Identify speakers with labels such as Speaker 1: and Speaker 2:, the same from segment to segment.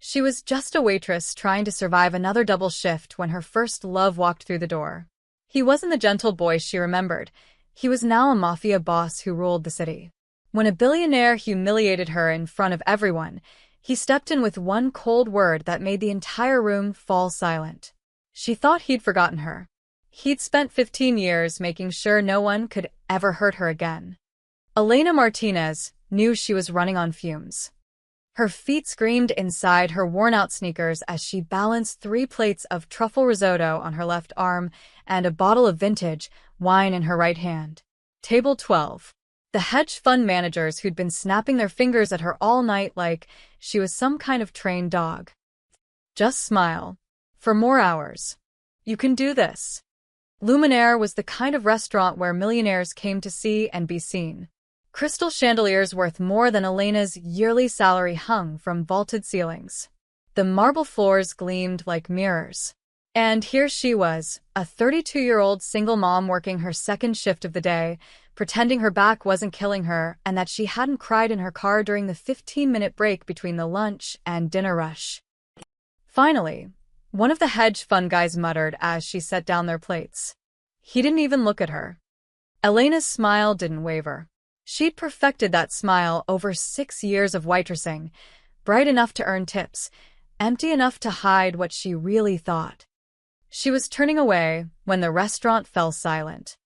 Speaker 1: She was just a waitress trying to survive another double shift when her first love walked through the door. He wasn't the gentle boy she remembered. He was now a mafia boss who ruled the city. When a billionaire humiliated her in front of everyone, he stepped in with one cold word that made the entire room fall silent. She thought he'd forgotten her. He'd spent 15 years making sure no one could ever hurt her again. Elena Martinez knew she was running on fumes. Her feet screamed inside her worn-out sneakers as she balanced 3 plates of truffle risotto on her left arm and a bottle of vintage wine in her right hand. Table 12. The hedge fund managers who'd been snapping their fingers at her all night like she was some kind of trained dog. Just smile. For more hours. You can do this. Luminaire was the kind of restaurant where millionaires came to see and be seen. Crystal chandeliers worth more than Elena's yearly salary hung from vaulted ceilings. The marble floors gleamed like mirrors. And here she was, a 32-year-old single mom working her second shift of the day, pretending her back wasn't killing her and that she hadn't cried in her car during the 15-minute break between the lunch and dinner rush. Finally, one of the hedge fund guys muttered as she set down their plates. He didn't even look at her. Elena's smile didn't waver. She'd perfected that smile over 6 years of waitressing, bright enough to earn tips, empty enough to hide what she really thought. She was turning away when the restaurant fell silent.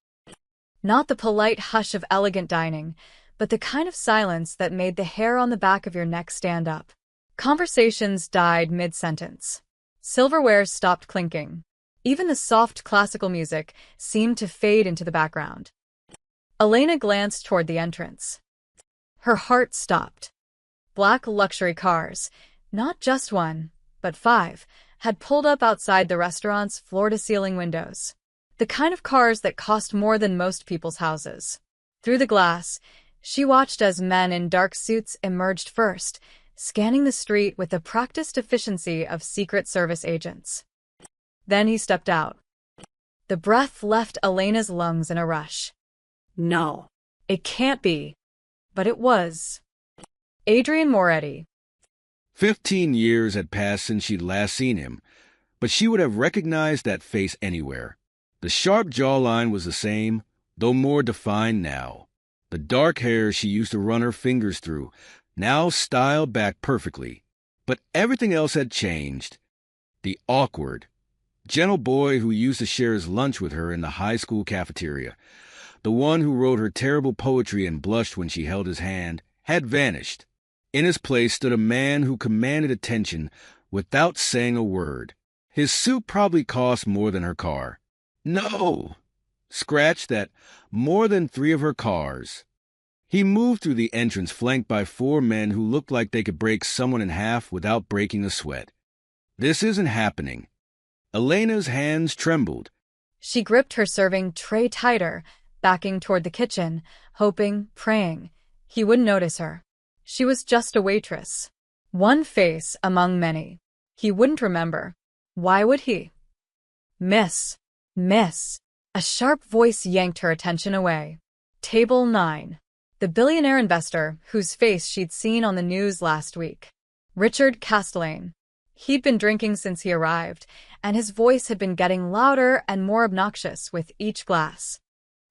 Speaker 1: Not the polite hush of elegant dining, but the kind of silence that made the hair on the back of your neck stand up. Conversations died mid-sentence. Silverware stopped clinking. Even the soft classical music seemed to fade into the background. Elena glanced toward the entrance. Her heart stopped. Black luxury cars, not just one, but 5, had pulled up outside the restaurant's floor-to-ceiling windows. The kind of cars that cost more than most people's houses. Through the glass, she watched as men in dark suits emerged first, scanning the street with the practiced efficiency of Secret Service agents. Then he stepped out. The breath left Elena's lungs in a rush. No, it can't be. But it was. Adrian Moretti.
Speaker 2: 15 years had passed since she'd last seen him, but she would have recognized that face anywhere. The sharp jawline was the same, though more defined now. The dark hair she used to run her fingers through, now styled back perfectly. But everything else had changed. The awkward, gentle boy who used to share his lunch with her in the high school cafeteria, the one who wrote her terrible poetry and blushed when she held his hand, had vanished. In his place stood a man who commanded attention without saying a word. His suit probably cost more than her car. No! Scratch that, more than 3 of her cars. He moved through the entrance flanked by 4 men who looked like they could break someone in half without breaking a sweat. This isn't happening. Elena's hands trembled.
Speaker 1: She gripped her serving tray tighter, backing toward the kitchen, hoping, praying, he wouldn't notice her. She was just a waitress. One face among many. He wouldn't remember. Why would he? Miss. A sharp voice yanked her attention away. Table 9. The billionaire investor whose face she'd seen on the news last week. Richard Castellane. He'd been drinking since he arrived, and his voice had been getting louder and more obnoxious with each glass.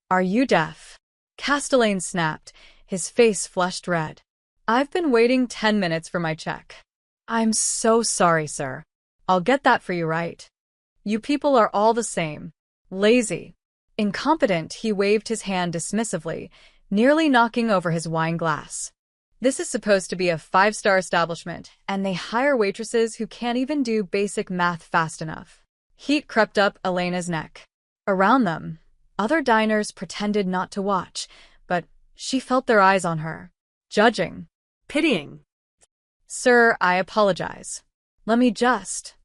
Speaker 1: Are you deaf? Castellane snapped, his face flushed red. I've been waiting 10 minutes for my check. I'm so sorry, sir. I'll get that for you right. You people are all the same. Lazy. Incompetent, he waved his hand dismissively, nearly knocking over his wine glass. This is supposed to be a 5-star establishment, and they hire waitresses who can't even do basic math fast enough. Heat crept up Elena's neck. Around them, other diners pretended not to watch, but she felt their eyes on her. Judging. Pitying. Sir, I apologize. Let me just.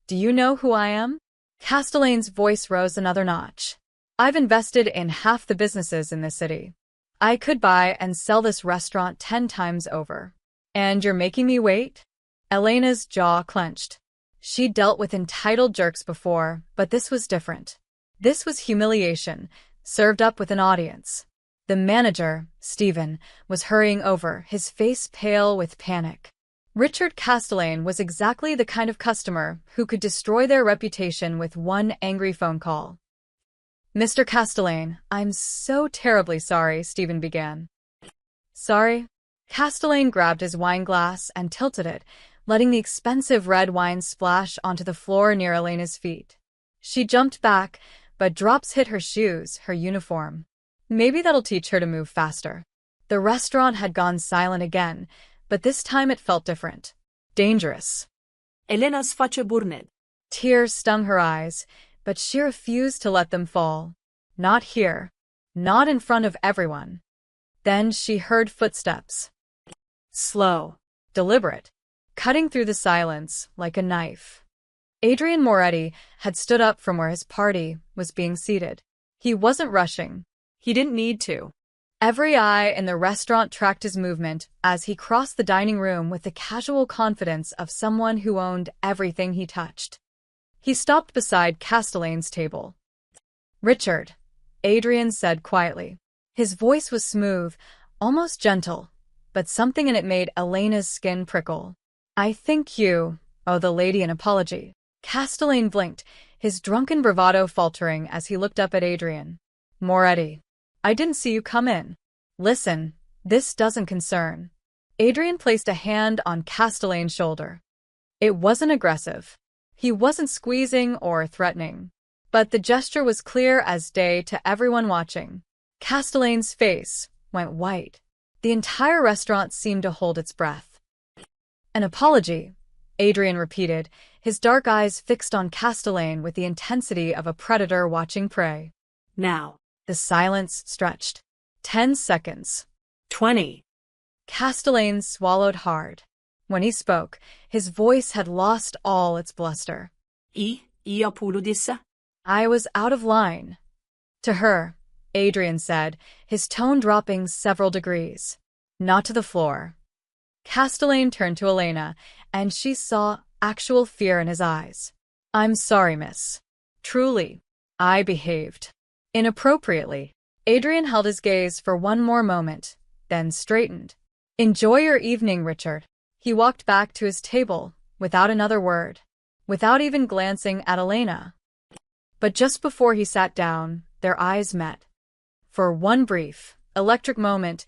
Speaker 1: Do you know who I am? Castellane's voice rose another notch. I've invested in half the businesses in this city. I could buy and sell this restaurant 10 times over. And you're making me wait? Elena's jaw clenched. She'd dealt with entitled jerks before, but this was different. This was humiliation, served up with an audience. The manager, Stephen, was hurrying over, his face pale with panic. Richard Castellane was exactly the kind of customer who could destroy their reputation with one angry phone call. "Mr. Castellane, I'm so terribly sorry," Stephen began. "Sorry?" Castellane grabbed his wine glass and tilted it, letting the expensive red wine splash onto the floor near Elena's feet. She jumped back, but drops hit her shoes, her uniform. Maybe that'll teach her to move faster. The restaurant had gone silent again, but this time it felt different. Dangerous.
Speaker 3: Elena sface burnet.
Speaker 1: Tears stung her eyes, but she refused to let them fall. Not here. Not in front of everyone. Then she heard footsteps. Slow. Deliberate. Cutting through the silence like a knife. Adrian Moretti had stood up from where his party was being seated. He wasn't rushing. He didn't need to. Every eye in the restaurant tracked his movement as he crossed the dining room with the casual confidence of someone who owned everything he touched. He stopped beside Castellane's table. "Richard," Adrian said quietly. His voice was smooth, almost gentle, but something in it made Elena's skin prickle. "I think you owe the lady an apology." Castellane blinked, his drunken bravado faltering as he looked up at Adrian. "Moretti, I didn't see you come in. Listen, this doesn't concern." Adrian placed a hand on Castellane's shoulder. It wasn't aggressive. He wasn't squeezing or threatening. But the gesture was clear as day to everyone watching. Castellane's face went white. The entire restaurant seemed to hold its breath. "An apology," Adrian repeated, his dark eyes fixed on Castellane with the intensity of a predator watching prey.
Speaker 3: "Now."
Speaker 1: The silence stretched. 10 seconds.
Speaker 3: 20.
Speaker 1: Castellane swallowed hard. When he spoke, his voice had lost all its bluster.
Speaker 3: Io apologisa.
Speaker 1: "I was out of line." To her, Adrian said, his tone dropping several degrees. "Not to the floor." Castellane turned to Elena, and she saw actual fear in his eyes. "I'm sorry, miss. Truly, I behaved inappropriately." Adrian held his gaze for one more moment, then straightened. "Enjoy your evening, Richard." He walked back to his table, without another word, without even glancing at Elena. But just before he sat down, their eyes met. For one brief, electric moment,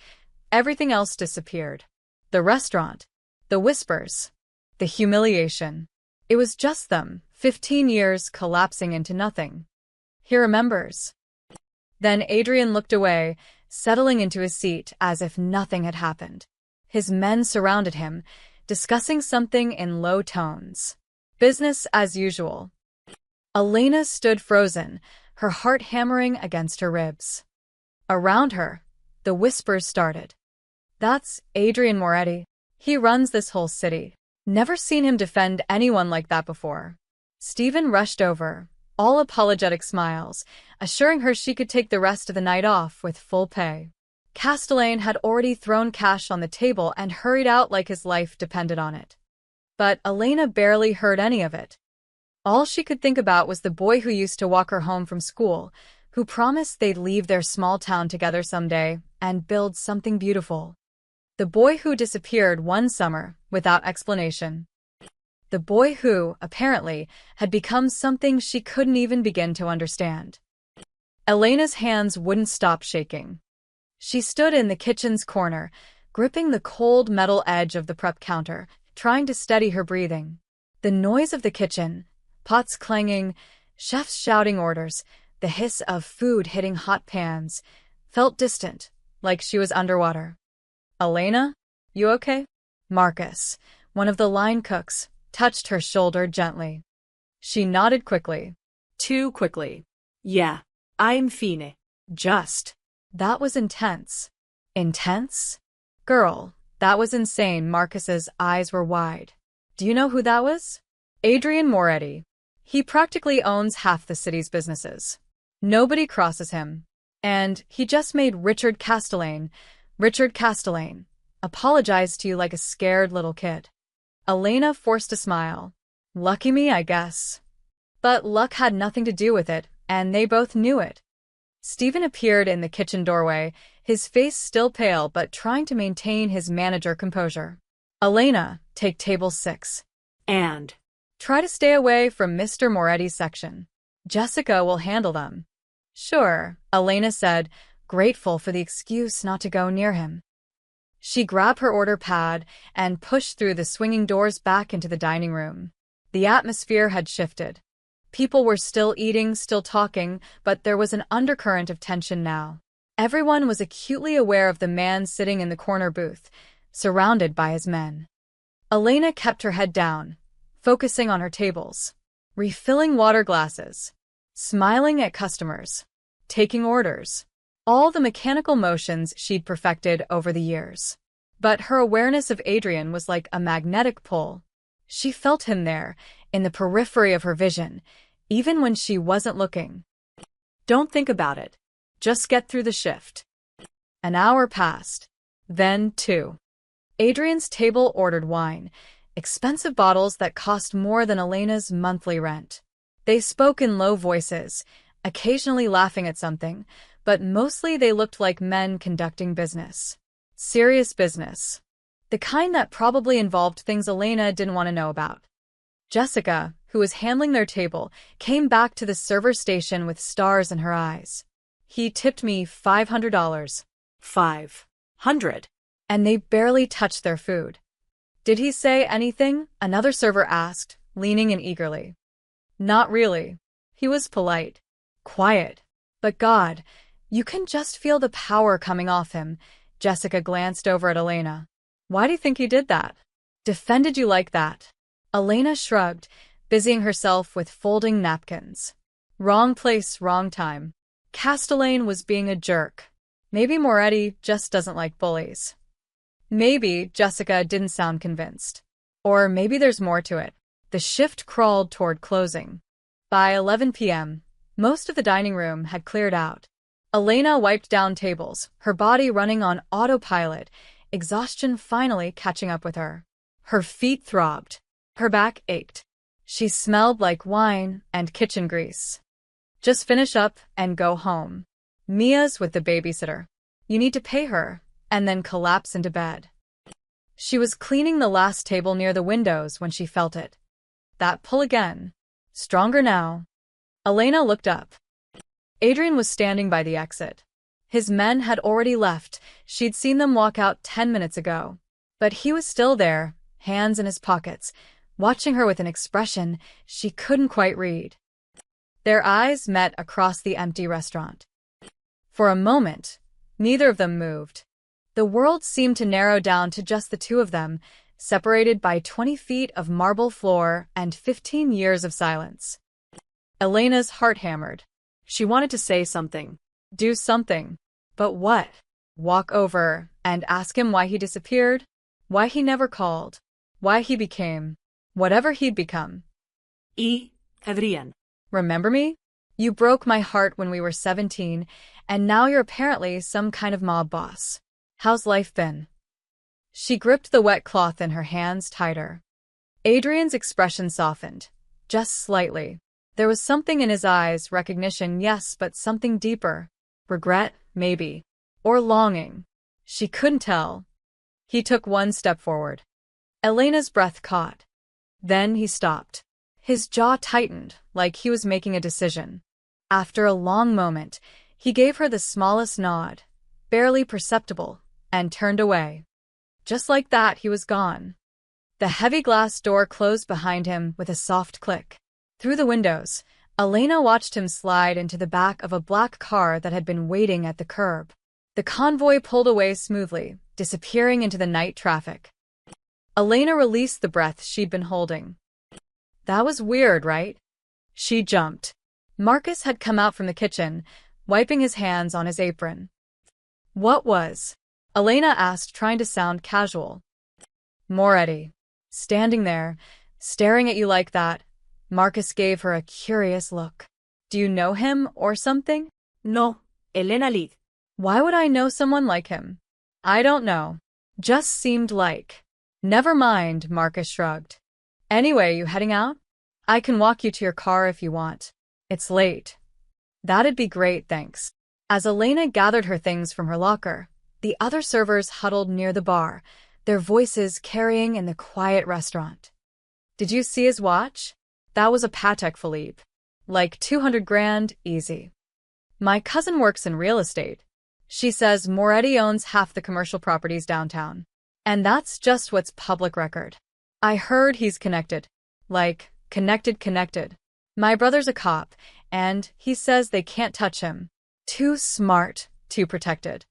Speaker 1: everything else disappeared. The restaurant, the whispers, the humiliation. It was just them, 15 years collapsing into nothing. He remembers. Then Adrian looked away, settling into his seat as if nothing had happened. His men surrounded him, discussing something in low tones. Business as usual. Elena stood frozen, her heart hammering against her ribs. Around her, the whispers started. "That's Adrian Moretti. He runs this whole city. Never seen him defend anyone like that before." Stephen rushed over, all apologetic smiles, assuring her she could take the rest of the night off with full pay. Castellane had already thrown cash on the table and hurried out like his life depended on it. But Elena barely heard any of it. All she could think about was the boy who used to walk her home from school, who promised they'd leave their small town together someday and build something beautiful. The boy who disappeared one summer without explanation. The boy who, apparently, had become something she couldn't even begin to understand. Elena's hands wouldn't stop shaking. She stood in the kitchen's corner, gripping the cold metal edge of the prep counter, trying to steady her breathing. The noise of the kitchen, pots clanging, chefs shouting orders, the hiss of food hitting hot pans, felt distant, like she was underwater. "Elena, you okay?" Marcus, one of the line cooks, touched her shoulder gently. She nodded quickly. Too quickly.
Speaker 3: Yeah, I'm fine.
Speaker 1: Just. That was intense. Intense? Girl, that was insane. Marcus's eyes were wide. "Do you know who that was?" "Adrian Moretti. He practically owns half the city's businesses. Nobody crosses him. And he just made Richard Castellane, apologize to you like a scared little kid." Elena forced a smile. "Lucky me, I guess." But luck had nothing to do with it, and they both knew it. Stephen appeared in the kitchen doorway, his face still pale but trying to maintain his manager composure. "Elena, Take table 6.
Speaker 3: And.
Speaker 1: Try to stay away from Mr. Moretti's section. Jessica will handle them. Sure, Elena said, grateful for the excuse not to go near him. She grabbed her order pad and pushed through the swinging doors back into the dining room. The atmosphere had shifted. People were still eating, still talking, but there was an undercurrent of tension now. Everyone was acutely aware of the man sitting in the corner booth, surrounded by his men. Elena kept her head down, focusing on her tables, refilling water glasses, smiling at customers, taking orders. All the mechanical motions she'd perfected over the years. But her awareness of Adrian was like a magnetic pull. She felt him there, in the periphery of her vision, even when she wasn't looking.
Speaker 3: Don't think about it. Just get through the shift.
Speaker 1: An hour passed. Then 2. Adrian's table ordered wine, expensive bottles that cost more than Elena's monthly rent. They spoke in low voices, occasionally laughing at something, but mostly they looked like men conducting business. Serious business. The kind that probably involved things Elena didn't want to know about. Jessica, who was handling their table, came back to the server station with stars in her eyes. He tipped me $500.
Speaker 3: 500.
Speaker 1: And they barely touched their food. Did he say anything? Another server asked, leaning in eagerly. Not really. He was polite. Quiet. But God, you can just feel the power coming off him. Jessica glanced over at Elena. Why do you think he did that? Defended you like that? Elena shrugged, busying herself with folding napkins. Wrong place, wrong time. Castellane was being a jerk. Maybe Moretti just doesn't like bullies. Maybe Jessica didn't sound convinced. Or maybe there's more to it. The shift crawled toward closing. By 11 p.m., most of the dining room had cleared out. Elena wiped down tables, her body running on autopilot, exhaustion finally catching up with her. Her feet throbbed. Her back ached. She smelled like wine and kitchen grease. Just finish up and go home. Mia's with the babysitter. You need to pay her, and then collapse into bed. She was cleaning the last table near the windows when she felt it. That pull again. Stronger now. Elena looked up. Adrian was standing by the exit. His men had already left. She'd seen them walk out 10 minutes ago. But he was still there, hands in his pockets, watching her with an expression she couldn't quite read. Their eyes met across the empty restaurant. For a moment, neither of them moved. The world seemed to narrow down to just the two of them, separated by 20 feet of marble floor and 15 years of silence. Elena's heart hammered. She wanted to say something. Do something. But what? Walk over and ask him why he disappeared? Why he never called? Why he became whatever he'd become?
Speaker 3: Adrian.
Speaker 1: Remember me? You broke my heart when we were 17, and now you're apparently some kind of mob boss. How's life been? She gripped the wet cloth in her hands tighter. Adrian's expression softened, just slightly. There was something in his eyes, recognition, yes, but something deeper. Regret, maybe. Or longing. She couldn't tell. He took one step forward. Elena's breath caught. Then he stopped. His jaw tightened, like he was making a decision. After a long moment, he gave her the smallest nod, barely perceptible, and turned away. Just like that, he was gone. The heavy glass door closed behind him with a soft click. Through the windows, Elena watched him slide into the back of a black car that had been waiting at the curb. The convoy pulled away smoothly, disappearing into the night traffic. Elena released the breath she'd been holding. That was weird, right? She jumped. Marcus had come out from the kitchen, wiping his hands on his apron. What was? Elena asked, trying to sound casual. Moretti. Standing there, staring at you like that. Marcus gave her a curious look. Do you know him or something?
Speaker 3: No, Elena Lid.
Speaker 1: Why would I know someone like him? I don't know. Just seemed like. Never mind, Marcus shrugged. Anyway, you heading out? I can walk you to your car if you want. It's late. That'd be great, thanks. As Elena gathered her things from her locker, the other servers huddled near the bar, their voices carrying in the quiet restaurant. Did you see his watch? That was a Patek Philippe. Like 200 grand, easy. My cousin works in real estate. She says Moretti owns half the commercial properties downtown. And that's just what's public record. I heard he's connected. Like, connected. My brother's a cop, and he says they can't touch him. Too smart, too protected.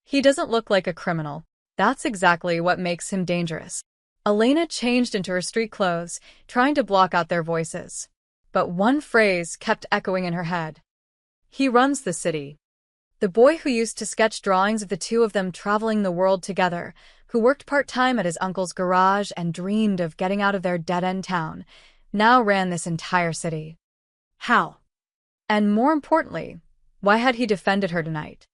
Speaker 1: He doesn't look like a criminal. That's exactly what makes him dangerous. Elena changed into her street clothes, trying to block out their voices. But one phrase kept echoing in her head. He runs the city. The boy who used to sketch drawings of the two of them traveling the world together, who worked part-time at his uncle's garage and dreamed of getting out of their dead-end town, now ran this entire city.
Speaker 3: How?
Speaker 1: And more importantly, why had he defended her tonight?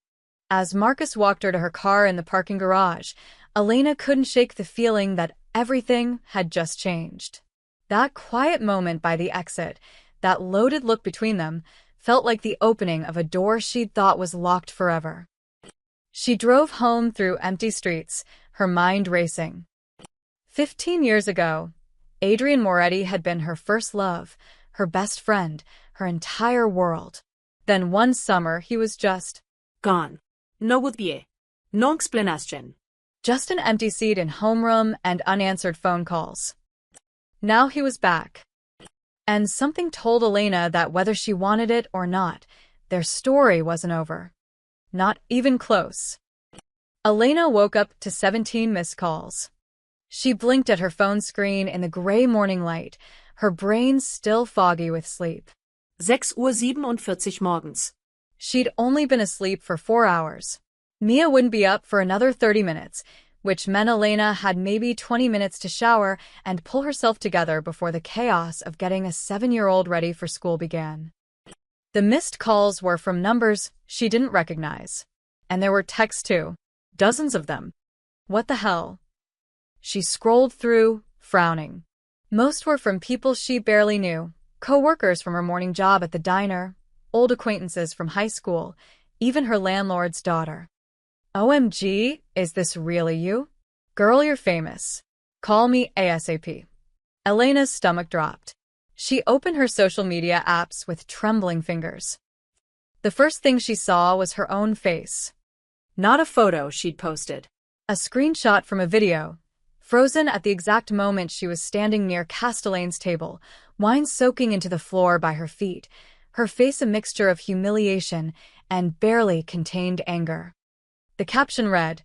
Speaker 1: As Marcus walked her to her car in the parking garage, Elena couldn't shake the feeling that everything had just changed. That quiet moment by the exit, that loaded look between them, felt like the opening of a door she'd thought was locked forever. She drove home through empty streets, her mind racing. 15 years ago, Adrian Moretti had been her first love, her best friend, her entire world. Then one summer he was just
Speaker 3: gone. No goodbye. No explanation.
Speaker 1: Just an empty seat in homeroom and unanswered phone calls. Now he was back. And something told Elena that whether she wanted it or not, their story wasn't over. Not even close. Elena woke up to 17 missed calls. She blinked at her phone screen in the gray morning light, her brain still foggy with sleep.
Speaker 3: 6:47 morgens.
Speaker 1: She'd only been asleep for 4 hours. Mia wouldn't be up for another 30 minutes, which meant Elena had maybe 20 minutes to shower and pull herself together before the chaos of getting a 7-year-old ready for school began. The missed calls were from numbers she didn't recognize. And there were texts too. Dozens of them. What the hell? She scrolled through, frowning. Most were from people she barely knew, co-workers from her morning job at the diner, old acquaintances from high school, even her landlord's daughter. OMG, is this really you? Girl, you're famous. Call me ASAP. Elena's stomach dropped. She opened her social media apps with trembling fingers. The first thing she saw was her own face.
Speaker 3: Not a photo she'd posted.
Speaker 1: A screenshot from a video, frozen at the exact moment she was standing near Castellane's table, wine soaking into the floor by her feet, her face a mixture of humiliation and barely contained anger. The caption read,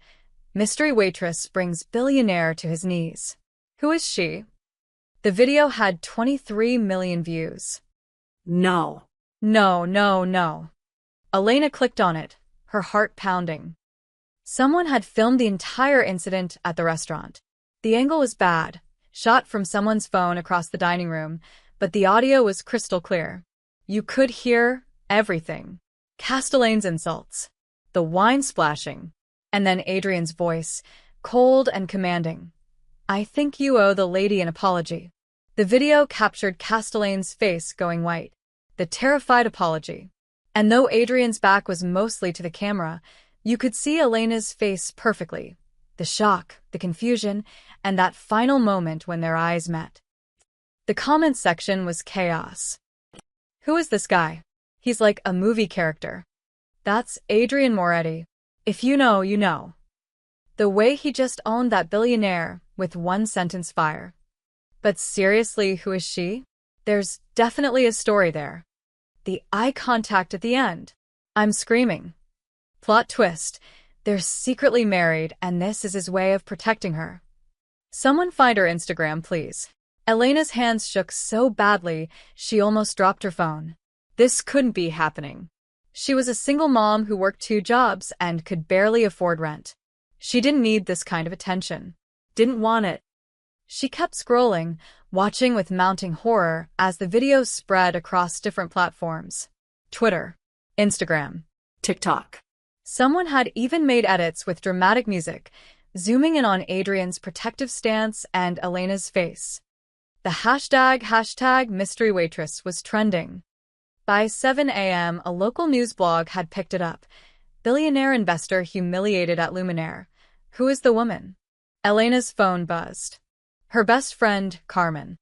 Speaker 1: "Mystery waitress brings billionaire to his knees." Who is she? The video had 23 million views.
Speaker 3: No.
Speaker 1: No. Elena clicked on it, her heart pounding. Someone had filmed the entire incident at the restaurant. The angle was bad, shot from someone's phone across the dining room, but the audio was crystal clear. You could hear everything. Castellane's insults, the wine splashing, and then Adrian's voice, cold and commanding. "I think you owe the lady an apology." The video captured Castellane's face going white, the terrified apology. And though Adrian's back was mostly to the camera, you could see Elena's face perfectly. The shock, the confusion, and that final moment when their eyes met. The comments section was chaos. Who is this guy? He's like a movie character. That's Adrian Moretti. If you know, you know. The way he just owned that billionaire with one sentence fire. But seriously, who is she? There's definitely a story there. The eye contact at the end. I'm screaming. Plot twist. They're secretly married, and this is his way of protecting her. Someone find her Instagram, please. Elena's hands shook so badly, she almost dropped her phone. This couldn't be happening. She was a single mom who worked 2 jobs and could barely afford rent. She didn't need this kind of attention. Didn't want it. She kept scrolling, watching with mounting horror as the video spread across different platforms. Twitter, Instagram,
Speaker 3: TikTok.
Speaker 1: Someone had even made edits with dramatic music, zooming in on Adrian's protective stance and Elena's face. The hashtag mystery waitress was trending. By 7 a.m., a local news blog had picked it up. Billionaire investor humiliated at Luminaire. Who is the woman? Elena's phone buzzed. Her best friend, Carmen.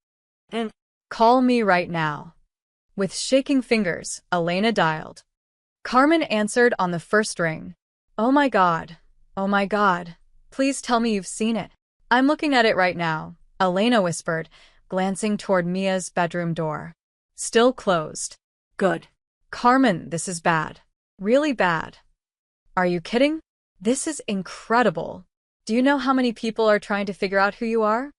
Speaker 3: And
Speaker 1: Call me right now. With shaking fingers, Elena dialed. Carmen answered on the first ring. Oh my God. Oh my God. Please tell me you've seen it. I'm looking at it right now, Elena whispered, glancing toward Mia's bedroom door. Still closed.
Speaker 3: good.
Speaker 1: Carmen, this is bad. Really bad. Are you kidding? This is incredible. Do you know how many people are trying to figure out who you are?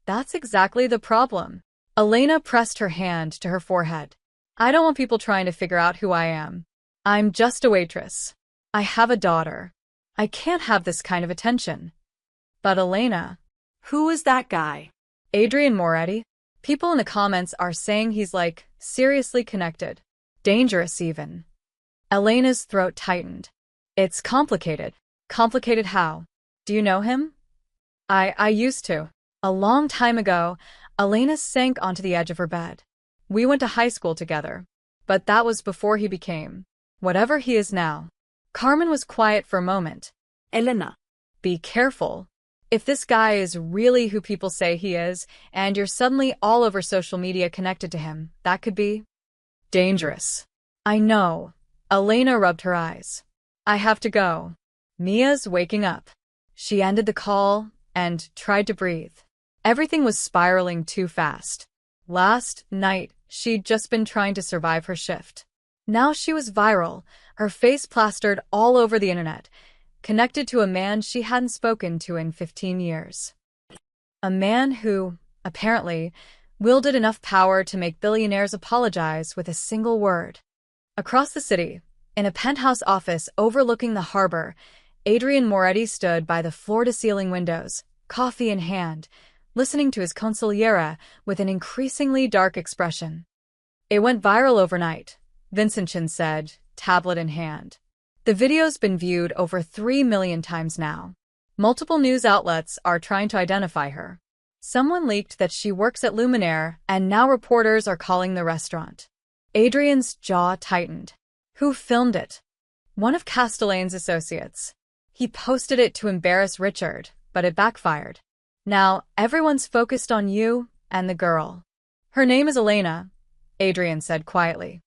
Speaker 1: That's exactly the problem. Elena pressed her hand to her forehead. I don't want people trying to figure out who I am. I'm just a waitress. I have a daughter. I can't have this kind of attention. But Elena,
Speaker 3: Who is that guy?
Speaker 1: Adrian Moretti, people in the comments are saying he's like, seriously connected. Dangerous even. Elena's throat tightened. It's complicated. Complicated how? Do you know him? I used to. A long time ago, Elena sank onto the edge of her bed. We went to high school together. But that was before he became whatever he is now. Carmen was quiet for a moment.
Speaker 3: Elena.
Speaker 1: Be careful. If this guy is really who people say he is, and you're suddenly all over social media connected to him, that could be dangerous. I know. Elena rubbed her eyes. I have to go. Mia's waking up. She ended the call and tried to breathe. Everything was spiraling too fast. Last night, she'd just been trying to survive her shift. Now she was viral, her face plastered all over the internet, connected to a man she hadn't spoken to in 15 years. A man who, apparently, wielded enough power to make billionaires apologize with a single word. Across the city, in a penthouse office overlooking the harbor, Adrian Moretti stood by the floor-to-ceiling windows, coffee in hand, listening to his consigliera with an increasingly dark expression. It went viral overnight, Vincent Chin said, tablet in hand. The video's been viewed over 3 million times now. Multiple news outlets are trying to identify her. Someone leaked that she works at Luminaire, and now reporters are calling the restaurant. Adrian's jaw tightened. Who filmed it? One of Castellane's associates. He posted it to embarrass Richard, but it backfired. Now, everyone's focused on you and the girl. Her name is Elena, Adrian said quietly.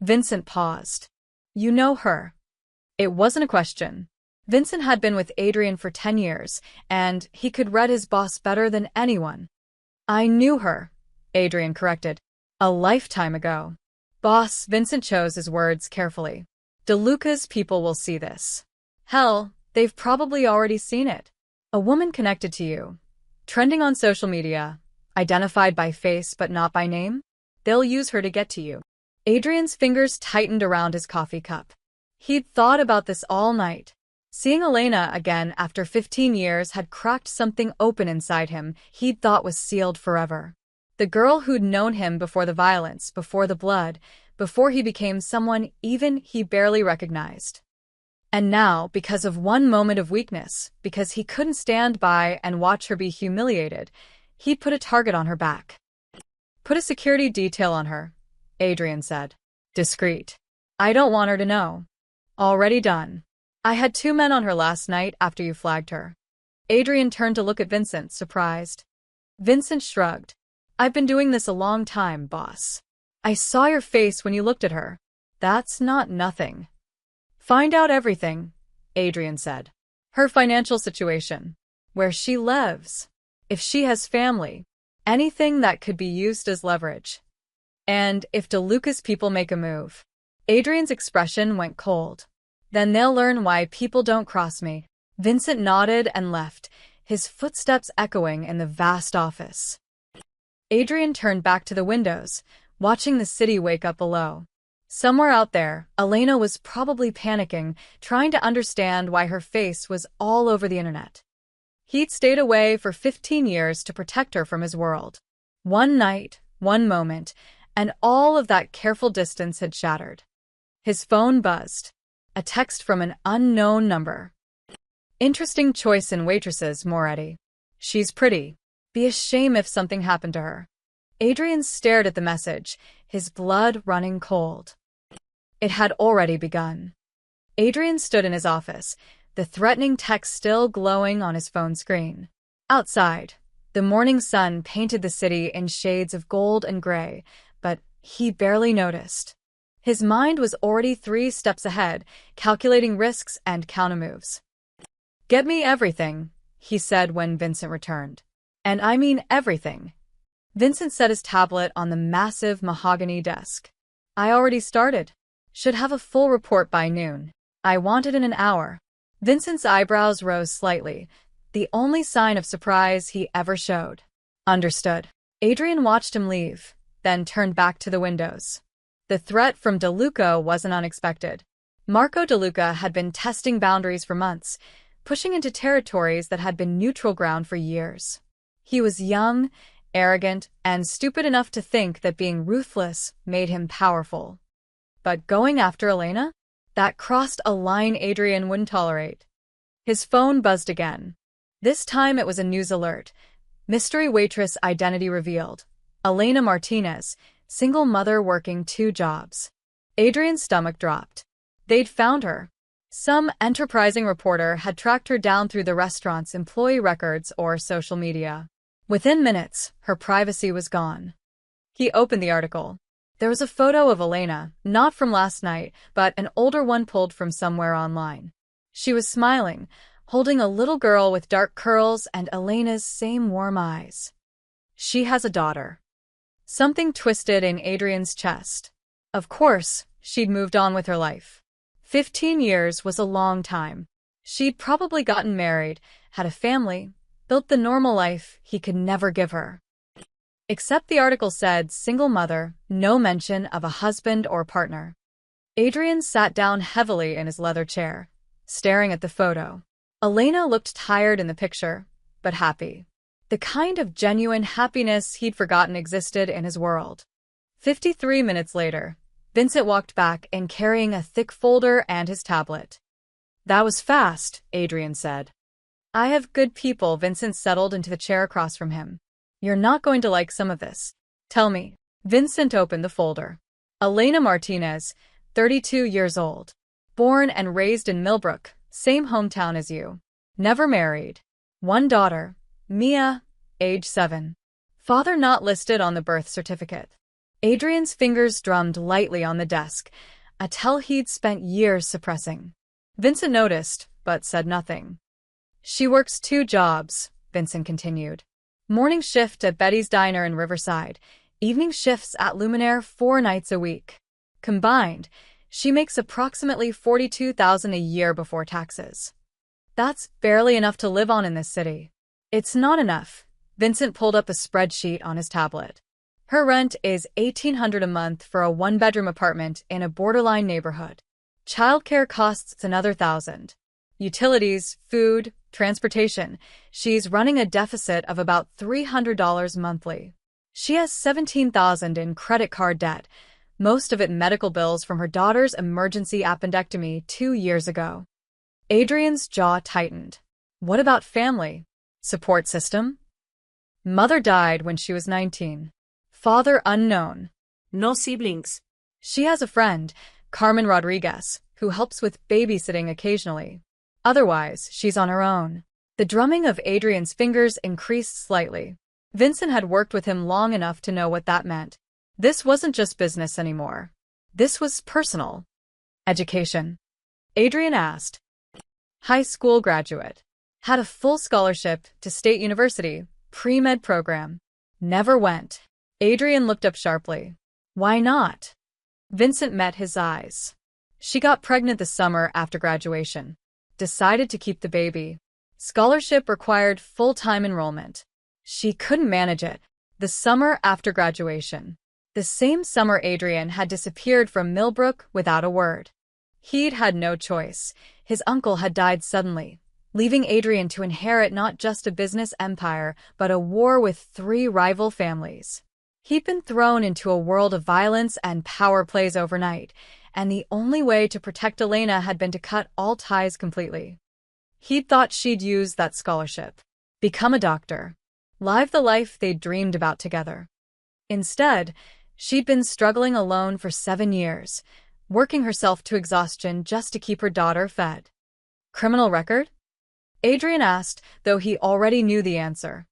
Speaker 1: Vincent paused. You know her. It wasn't a question. Vincent had been with Adrian for 10 years, and he could read his boss better than anyone. I knew her, Adrian corrected. A lifetime ago. Boss, Vincent chose his words carefully. DeLuca's people will see this. Hell, they've probably already seen it. A woman connected to you. Trending on social media. Identified by face but not by name. They'll use her to get to you. Adrian's fingers tightened around his coffee cup. He'd thought about this all night. Seeing Elena again after 15 years had cracked something open inside him he'd thought was sealed forever. The girl who'd known him before the violence, before the blood, before he became someone even he barely recognized. And now, because of one moment of weakness, because he couldn't stand by and watch her be humiliated, he'd put a target on her back. Put a security detail on her, Adrian said. Discreet. I don't want her to know. Already done. I had 2 men on her last night after you flagged her. Adrian turned to look at Vincent, surprised. Vincent shrugged. I've been doing this a long time, boss. I saw your face when you looked at her. That's not nothing. Find out everything, Adrian said. Her financial situation. Where she lives. If she has family. Anything that could be used as leverage. And if DeLuca's people make a move. Adrian's expression went cold. Then they'll learn why people don't cross me. Vincent nodded and left, his footsteps echoing in the vast office. Adrian turned back to the windows, watching the city wake up below. Somewhere out there, Elena was probably panicking, trying to understand why her face was all over the internet. He'd stayed away for 15 years to protect her from his world. One night, one moment, and all of that careful distance had shattered. His phone buzzed. A text from an unknown number. Interesting choice in waitresses, Moretti. She's pretty. Be a shame if something happened to her. Adrian stared at the message, his blood running cold. It had already begun. Adrian stood in his office, the threatening text still glowing on his phone screen. Outside, the morning sun painted the city in shades of gold and gray, but he barely noticed. His mind was already 3 steps ahead, calculating risks and countermoves. "Get me everything," he said when Vincent returned. "And I mean everything." Vincent set his tablet on the massive mahogany desk. "I already started. Should have a full report by noon. I want it in an hour." Vincent's eyebrows rose slightly, the only sign of surprise he ever showed. "Understood." Adrian watched him leave, then turned back to the windows. The threat from DeLuca wasn't unexpected. Marco DeLuca had been testing boundaries for months, pushing into territories that had been neutral ground for years. He was young, arrogant, and stupid enough to think that being ruthless made him powerful. But going after Elena? That crossed a line Adrian wouldn't tolerate. His phone buzzed again. This time it was a news alert. Mystery waitress identity revealed. Elena Martinez, single mother working 2 jobs. Adrian's stomach dropped. They'd found her. Some enterprising reporter had tracked her down through the restaurant's employee records or social media. Within minutes, her privacy was gone. He opened the article. There was a photo of Elena, not from last night, but an older one pulled from somewhere online. She was smiling, holding a little girl with dark curls and Elena's same warm eyes. She has a daughter. Something twisted in Adrian's chest. Of course, she'd moved on with her life. 15 years was a long time. She'd probably gotten married, had a family, built the normal life he could never give her. Except the article said single mother, no mention of a husband or partner. Adrian sat down heavily in his leather chair, staring at the photo. Elena looked tired in the picture, but happy. The kind of genuine happiness he'd forgotten existed in his world. 53 minutes later, Vincent walked back in carrying a thick folder and his tablet. "That was fast," Adrian said. "I have good people." Vincent settled into the chair across from him. "You're not going to like some of this. Tell me." Vincent opened the folder. Elena Martinez, 32 years old. Born and raised in Millbrook, same hometown as you. Never married. 1 daughter, Mia, age 7. Father not listed on the birth certificate. Adrian's fingers drummed lightly on the desk, a tell he'd spent years suppressing. Vincent noticed, but said nothing. "She works 2 jobs," Vincent continued. Morning shift at Betty's Diner in Riverside, evening shifts at Luminaire 4 nights a week. Combined, she makes approximately $42,000 a year before taxes. That's barely enough to live on in this city. It's not enough. Vincent pulled up a spreadsheet on his tablet. Her rent is $1,800 a month for a 1-bedroom apartment in a borderline neighborhood. Childcare costs another $1,000. Utilities, food, transportation. She's running a deficit of about $300 monthly. She has $17,000 in credit card debt, most of it medical bills from her daughter's emergency appendectomy 2 years ago. Adrian's jaw tightened. What about family? Support system? Mother died when she was 19. Father unknown.
Speaker 3: No siblings.
Speaker 1: She has a friend, Carmen Rodriguez, who helps with babysitting occasionally. Otherwise, she's on her own. The drumming of Adrian's fingers increased slightly. Vincent had worked with him long enough to know what that meant. This wasn't just business anymore. This was personal. Education? Adrian asked. High school graduate. Had a full scholarship to State University, pre-med program. Never went. Adrian looked up sharply. Why not? Vincent met his eyes. She got pregnant the summer after graduation. Decided to keep the baby. Scholarship required full-time enrollment. She couldn't manage it. The summer after graduation. The same summer Adrian had disappeared from Millbrook without a word. He'd had no choice. His uncle had died suddenly, leaving Adrian to inherit not just a business empire, but a war with 3 rival families. He'd been thrown into a world of violence and power plays overnight, and the only way to protect Elena had been to cut all ties completely. He'd thought she'd use that scholarship, become a doctor, live the life they'd dreamed about together. Instead, she'd been struggling alone for 7 years, working herself to exhaustion just to keep her daughter fed. Criminal record? Adrian asked, though he already knew the answer.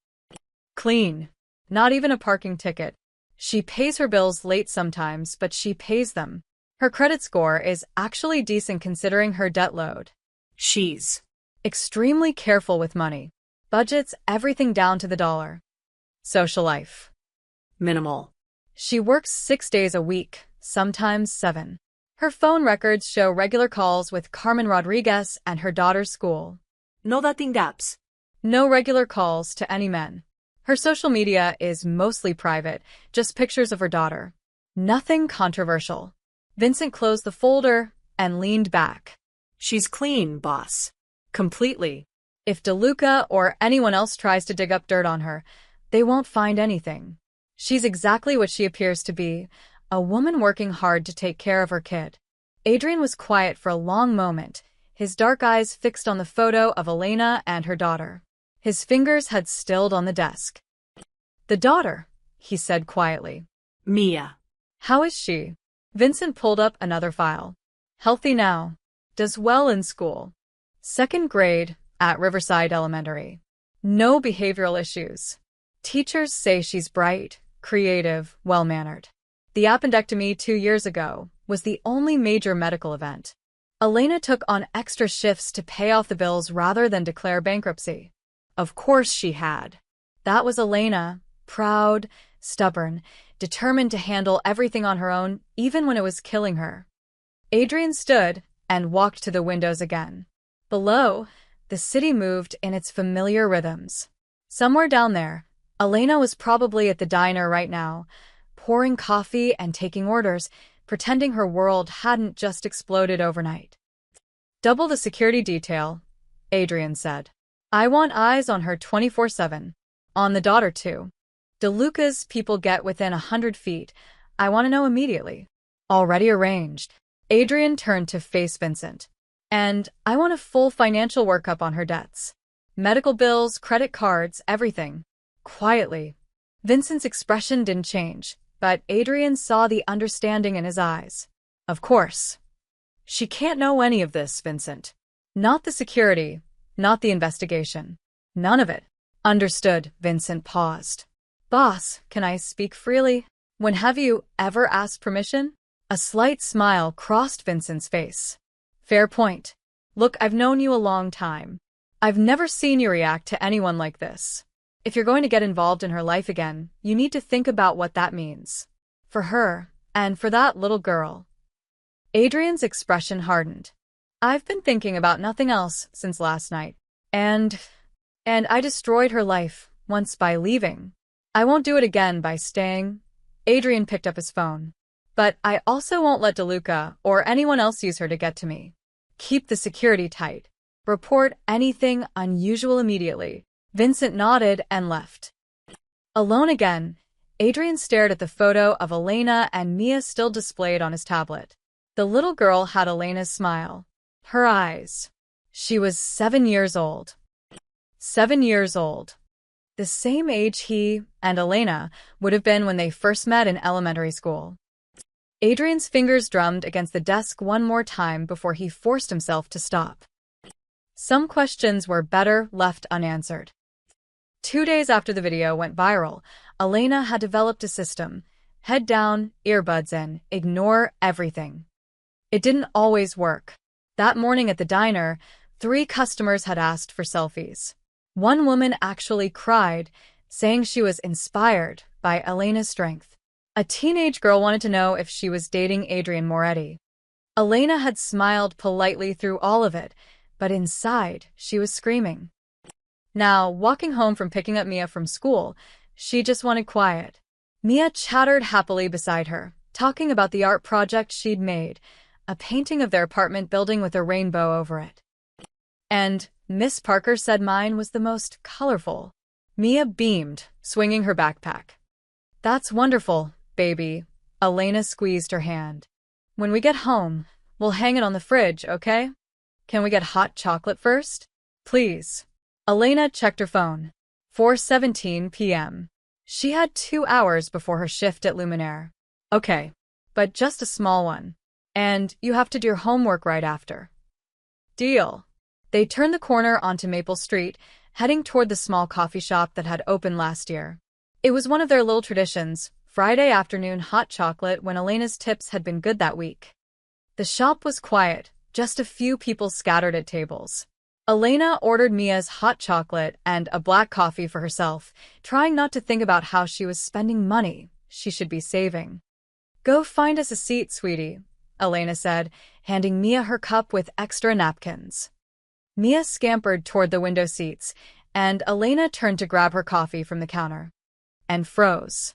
Speaker 1: Clean. Not even a parking ticket. She pays her bills late sometimes, but she pays them. Her credit score is actually decent considering her debt load.
Speaker 3: She's
Speaker 1: extremely careful with money. Budgets everything down to the dollar. Social life.
Speaker 3: minimal.
Speaker 1: She works 6 days a week, sometimes 7. Her phone records show regular calls with Carmen Rodriguez and her daughter's school.
Speaker 3: No dating apps.
Speaker 1: No regular calls to any men. Her social media is mostly private, just pictures of her daughter. Nothing controversial. Vincent closed the folder and leaned back.
Speaker 3: She's clean, boss.
Speaker 1: Completely. If DeLuca or anyone else tries to dig up dirt on her, they won't find anything. She's exactly what she appears to be, a woman working hard to take care of her kid. Adrian was quiet for a long moment, his dark eyes fixed on the photo of Elena and her daughter. His fingers had stilled on the desk. The daughter, he said quietly.
Speaker 3: Mia.
Speaker 1: How is she? Vincent pulled up another file. Healthy now. Does well in school. 2nd grade at Riverside Elementary. No behavioral issues. Teachers say she's bright, creative, well-mannered. The appendectomy 2 years ago was the only major medical event. Elena took on extra shifts to pay off the bills rather than declare bankruptcy. Of course she had. That was Elena, proud, stubborn, determined to handle everything on her own, even when it was killing her. Adrian stood and walked to the windows again. Below, the city moved in its familiar rhythms. Somewhere down there, Elena was probably at the diner right now, pouring coffee and taking orders, pretending her world hadn't just exploded overnight. Double the security detail, Adrian said. I want eyes on her 24/7. On the daughter, too. DeLuca's people get within 100 feet. I want to know immediately. Already arranged. Adrian turned to face Vincent. And I want a full financial workup on her debts. Medical bills, credit cards, everything. Quietly. Vincent's expression didn't change, but Adrian saw the understanding in his eyes. Of course. She can't know any of this, Vincent. Not the security, not the investigation. None of it. Understood, Vincent paused. Boss, can I speak freely? When have you ever asked permission? A slight smile crossed Vincent's face. Fair point. Look, I've known you a long time. I've never seen you react to anyone like this. If you're going to get involved in her life again, you need to think about what that means. For her, and for that little girl. Adrian's expression hardened. I've been thinking about nothing else since last night. And I destroyed her life once by leaving. I won't do it again by staying. Adrian picked up his phone. But I also won't let DeLuca or anyone else use her to get to me. Keep the security tight. Report anything unusual immediately. Vincent nodded and left. Alone again, Adrian stared at the photo of Elena and Mia still displayed on his tablet. The little girl had Elena's smile. Her eyes. She was 7 years old. 7 years old. The same age he and Elena would have been when they first met in elementary school. Adrian's fingers drummed against the desk one more time before he forced himself to stop. Some questions were better left unanswered. 2 days after the video went viral, Elena had developed a system. Head down, earbuds in, ignore everything. It didn't always work. That morning at the diner, 3 customers had asked for selfies. One woman actually cried, saying she was inspired by Elena's strength. A teenage girl wanted to know if she was dating Adrian Moretti. Elena had smiled politely through all of it, but inside, she was screaming. Now, walking home from picking up Mia from school, she just wanted quiet. Mia chattered happily beside her, talking about the art project she'd made, a painting of their apartment building with a rainbow over it. And Miss Parker said mine was the most colorful. Mia beamed, swinging her backpack. That's wonderful, baby. Elena squeezed her hand. When we get home, we'll hang it on the fridge, okay? Can we get hot chocolate first? Please. Elena checked her phone. 4:17 p.m. She had 2 hours before her shift at Luminaire. Okay, but just a small one. And you have to do your homework right after. Deal. They turned the corner onto Maple Street, heading toward the small coffee shop that had opened last year. It was one of their little traditions, Friday afternoon hot chocolate when Elena's tips had been good that week. The shop was quiet, just a few people scattered at tables. Elena ordered Mia's hot chocolate and a black coffee for herself, trying not to think about how she was spending money she should be saving. "Go find us a seat, sweetie," Elena said, handing Mia her cup with extra napkins. Mia scampered toward the window seats, and Elena turned to grab her coffee from the counter. And froze.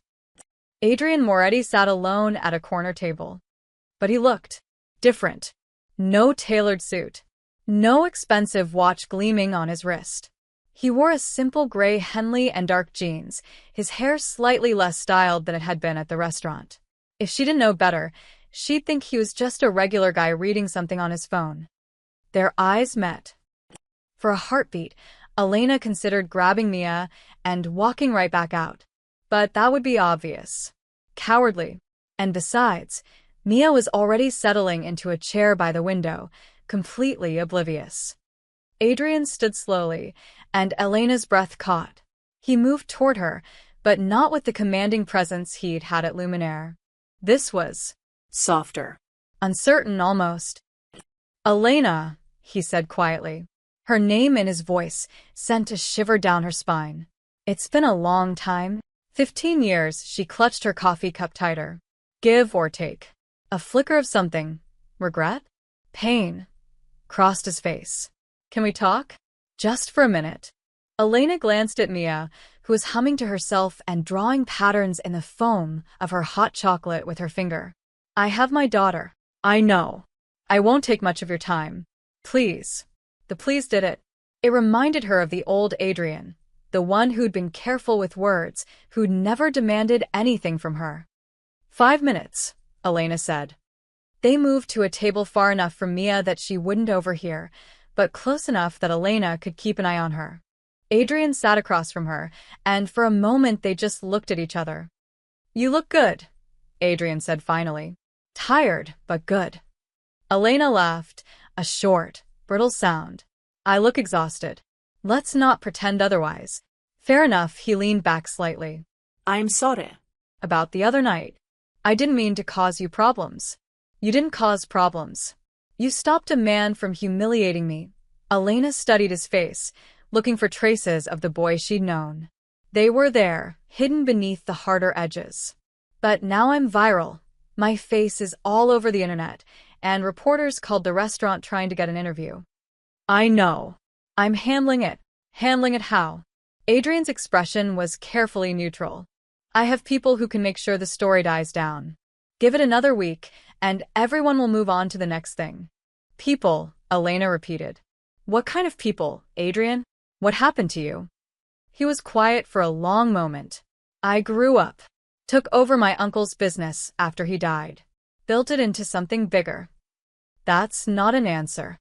Speaker 1: Adrian Moretti sat alone at a corner table. But he looked different. No tailored suit. No expensive watch gleaming on his wrist. He wore a simple gray Henley and dark jeans, his hair slightly less styled than it had been at the restaurant. If she didn't know better, she'd think he was just a regular guy reading something on his phone. Their eyes met. For a heartbeat, Elena considered grabbing Mia and walking right back out. But that would be obvious. Cowardly. And besides, Mia was already settling into a chair by the window, completely oblivious. Adrian stood slowly, and Elena's breath caught. He moved toward her, but not with the commanding presence he'd had at Luminaire. This was
Speaker 3: Softer.
Speaker 1: uncertain almost. "Elena," he said quietly. Her name in his voice sent a shiver down her spine. "It's been a long time. 15 years," she clutched her coffee cup tighter. "Give or take." A flicker of something. Regret? Pain. Crossed his face. "Can we talk? Just for a minute." Elena glanced at Mia, who was humming to herself and drawing patterns in the foam of her hot chocolate with her finger. "I have my daughter. I know. I won't take much of your time. Please." The please did it. It reminded her of the old Adrian, the one who'd been careful with words, who'd never demanded anything from her. 5 minutes, Elena said. They moved to a table far enough from Mia that she wouldn't overhear, but close enough that Elena could keep an eye on her. Adrian sat across from her, and for a moment they just looked at each other. "You look good," Adrian said finally. "Tired, but good." Elena laughed, a short, brittle sound. "I look exhausted. Let's not pretend otherwise." "Fair enough," he leaned back slightly.
Speaker 3: I'm sorry.
Speaker 1: "About the other night. I didn't mean to cause you problems." "You didn't cause problems. You stopped a man from humiliating me." Elena studied his face, looking for traces of the boy she'd known. They were there, hidden beneath the harder edges. "But now I'm viral. My face is all over the internet, and reporters called the restaurant trying to get an interview." "I know. I'm handling it." "Handling it how?" Adrian's expression was carefully neutral. "I have people who can make sure the story dies down. Give it another week, and everyone will move on to the next thing." "People," Elena repeated. "What kind of people, Adrian? What happened to you?" He was quiet for a long moment. "I grew up. Took over my uncle's business after he died. Built it into something bigger." "That's not an answer."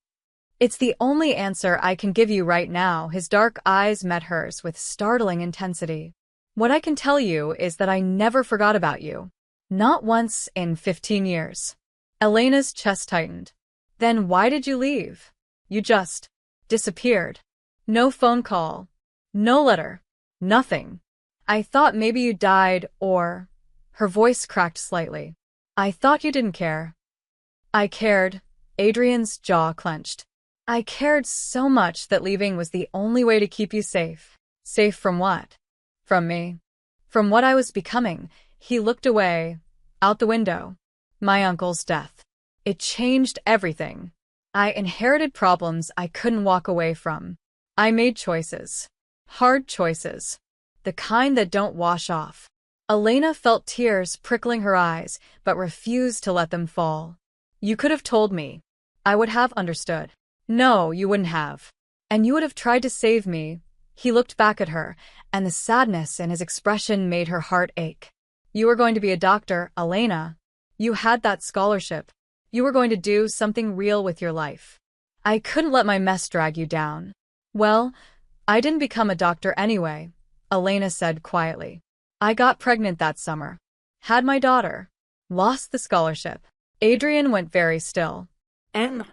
Speaker 1: "It's the only answer I can give you right now." His dark eyes met hers with startling intensity. "What I can tell you is that I never forgot about you. Not once in 15 years. Elena's chest tightened. "Then why did you leave? You just disappeared. No phone call. No letter. Nothing. I thought maybe you died or—" Her voice cracked slightly. "I thought you didn't care." "I cared." Adrian's jaw clenched. "I cared so much that leaving was the only way to keep you safe." "Safe from what?" "From me. From what I was becoming." He looked away, out the window. "My uncle's death. It changed everything. I inherited problems I couldn't walk away from. I made choices. Hard choices. The kind that don't wash off." Elena felt tears prickling her eyes, but refused to let them fall. "You could have told me. I would have understood." "No, you wouldn't have. And you would have tried to save me." He looked back at her, and the sadness in his expression made her heart ache. "You were going to be a doctor, Elena. You had that scholarship. You were going to do something real with your life. I couldn't let my mess drag you down." "Well, I didn't become a doctor anyway," Elena said quietly. "I got pregnant that summer. Had my daughter. Lost the scholarship." Adrian went very still.
Speaker 3: And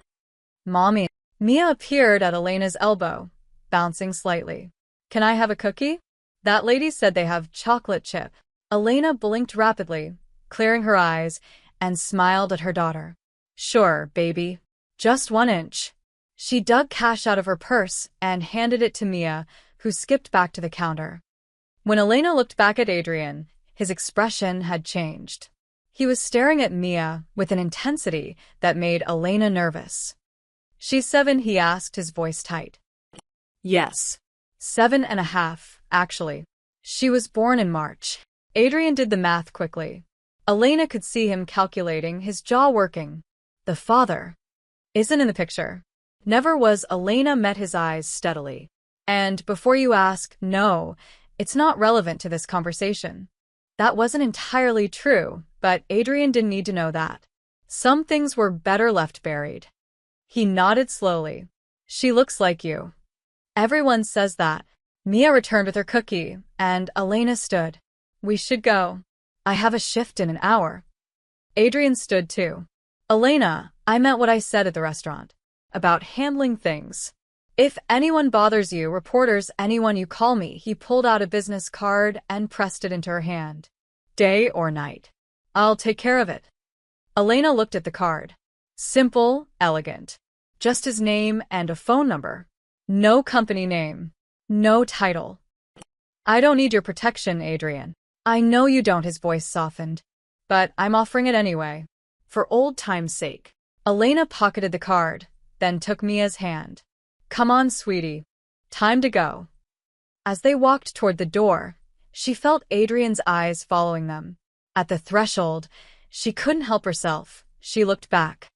Speaker 1: "Mommy." Mia appeared at Elena's elbow, bouncing slightly. Can I have a cookie? That lady said they have chocolate chip. Elena blinked rapidly, clearing her eyes, and smiled at her daughter. Sure, baby. Just 1 inch. She dug cash out of her purse and handed it to Mia, who skipped back to the counter. When Elena looked back at Adrian, his expression had changed. He was staring at Mia with an intensity that made Elena nervous. She's 7, he asked, his voice tight.
Speaker 3: Yes.
Speaker 1: 7.5, actually. She was born in March. Adrian did the math quickly. Elena could see him calculating, his jaw working. The father isn't in the picture. Never was. Elena met his eyes steadily. And before you ask, no, it's not relevant to this conversation. That wasn't entirely true, but Adrian didn't need to know that. Some things were better left buried. He nodded slowly. She looks like you. Everyone says that. Mia returned with her cookie, and Elena stood. We should go. I have a shift in an hour. Adrian stood too. Elena, I meant what I said at the restaurant. About handling things. If anyone bothers you, reporters, anyone, you call me. He pulled out a business card and pressed it into her hand. Day or night. I'll take care of it. Elena looked at the card. Simple, elegant. Just his name and a phone number. No company name. No title. I don't need your protection, Adrian. I know you don't, his voice softened. But I'm offering it anyway. For old time's sake. Elena pocketed the card, then took Mia's hand. Come on, sweetie. Time to go. As they walked toward the door, she felt Adrian's eyes following them. At the threshold, she couldn't help herself. She looked back.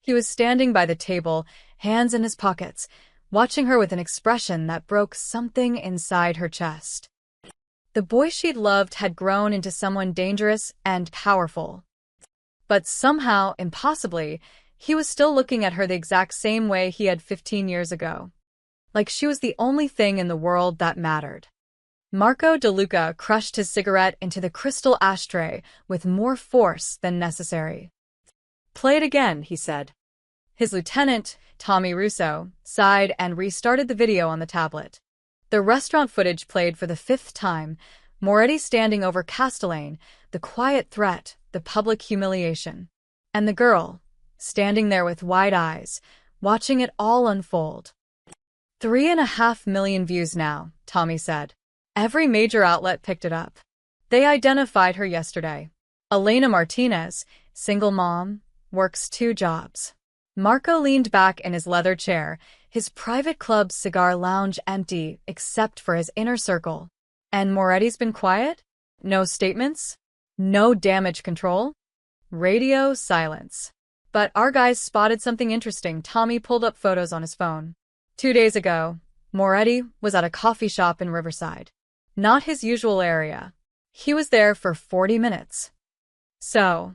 Speaker 1: He was standing by the table, hands in his pockets, watching her with an expression that broke something inside her chest. The boy she'd loved had grown into someone dangerous and powerful. But somehow, impossibly, he was still looking at her the exact same way he had 15 years ago. Like she was the only thing in the world that mattered. Marco DeLuca crushed his cigarette into the crystal ashtray with more force than necessary. Play it again, he said. His lieutenant, Tommy Russo, sighed and restarted the video on the tablet. The restaurant footage played for the 5th time, Moretti standing over Castellane, the quiet threat, the public humiliation. And the girl, standing there with wide eyes, watching it all unfold. 3.5 million views now, Tommy said. Every major outlet picked it up. They identified her yesterday. Elena Martinez, single mom, works 2 jobs. Marco leaned back in his leather chair, his private club cigar lounge empty except for his inner circle. And Moretti's been quiet? No statements? No damage control? Radio silence. But our guys spotted something interesting. Tommy pulled up photos on his phone. 2 days ago, Moretti was at a coffee shop in Riverside. Not his usual area. He was there for 40 minutes. So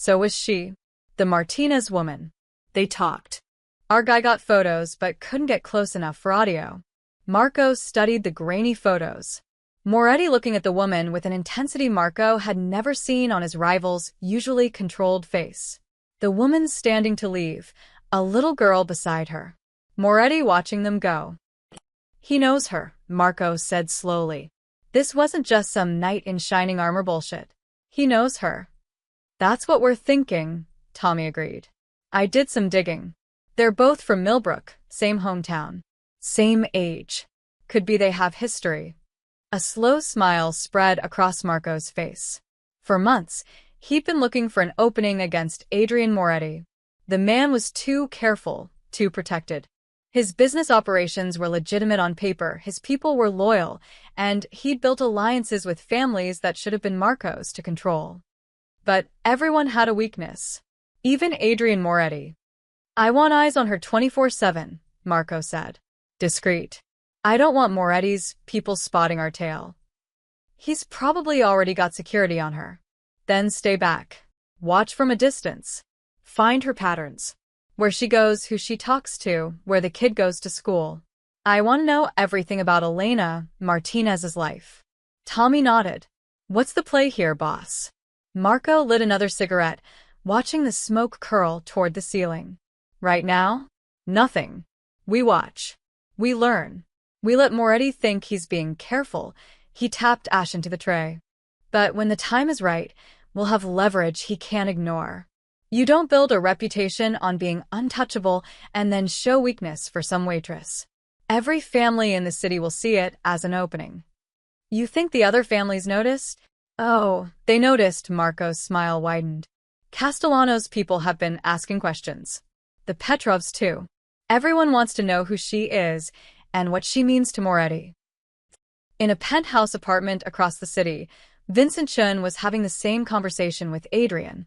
Speaker 1: was she. The Martinez woman. They talked. Our guy got photos but couldn't get close enough for audio. Marco studied the grainy photos. Moretti looking at the woman with an intensity Marco had never seen on his rival's usually controlled face. The woman standing to leave, a little girl beside her. Moretti watching them go. He knows her, Marco said slowly. This wasn't just some knight in shining armor bullshit. He knows her. That's what we're thinking, Tommy agreed. I did some digging. They're both from Millbrook, same hometown. Same age. Could be they have history. A slow smile spread across Marco's face. For months, he'd been looking for an opening against Adrian Moretti. The man was too careful, too protected. His business operations were legitimate on paper, his people were loyal, and he'd built alliances with families that should have been Marco's to control. But everyone had a weakness. Even Adrian Moretti. I want eyes on her 24/7, Marco said. Discreet. I don't want Moretti's people spotting our tail. He's probably already got security on her. Then stay back. Watch from a distance. Find her patterns. Where she goes, who she talks to, where the kid goes to school. I want to know everything about Elena Martinez's life. Tommy nodded. What's the play here, boss? Marco lit another cigarette, watching the smoke curl toward the ceiling. Right now? Nothing. We watch. We learn. We let Moretti think he's being careful. He tapped Ash into the tray. But when the time is right, we'll have leverage he can't ignore. You don't build a reputation on being untouchable and then show weakness for some waitress. Every family in the city will see it as an opening. You think the other families noticed? Oh, they noticed. Marco's smile widened. Castellano's people have been asking questions. The Petrovs, too. Everyone wants to know who she is and what she means to Moretti. In a penthouse apartment across the city, Vincent Chun was having the same conversation with Adrian.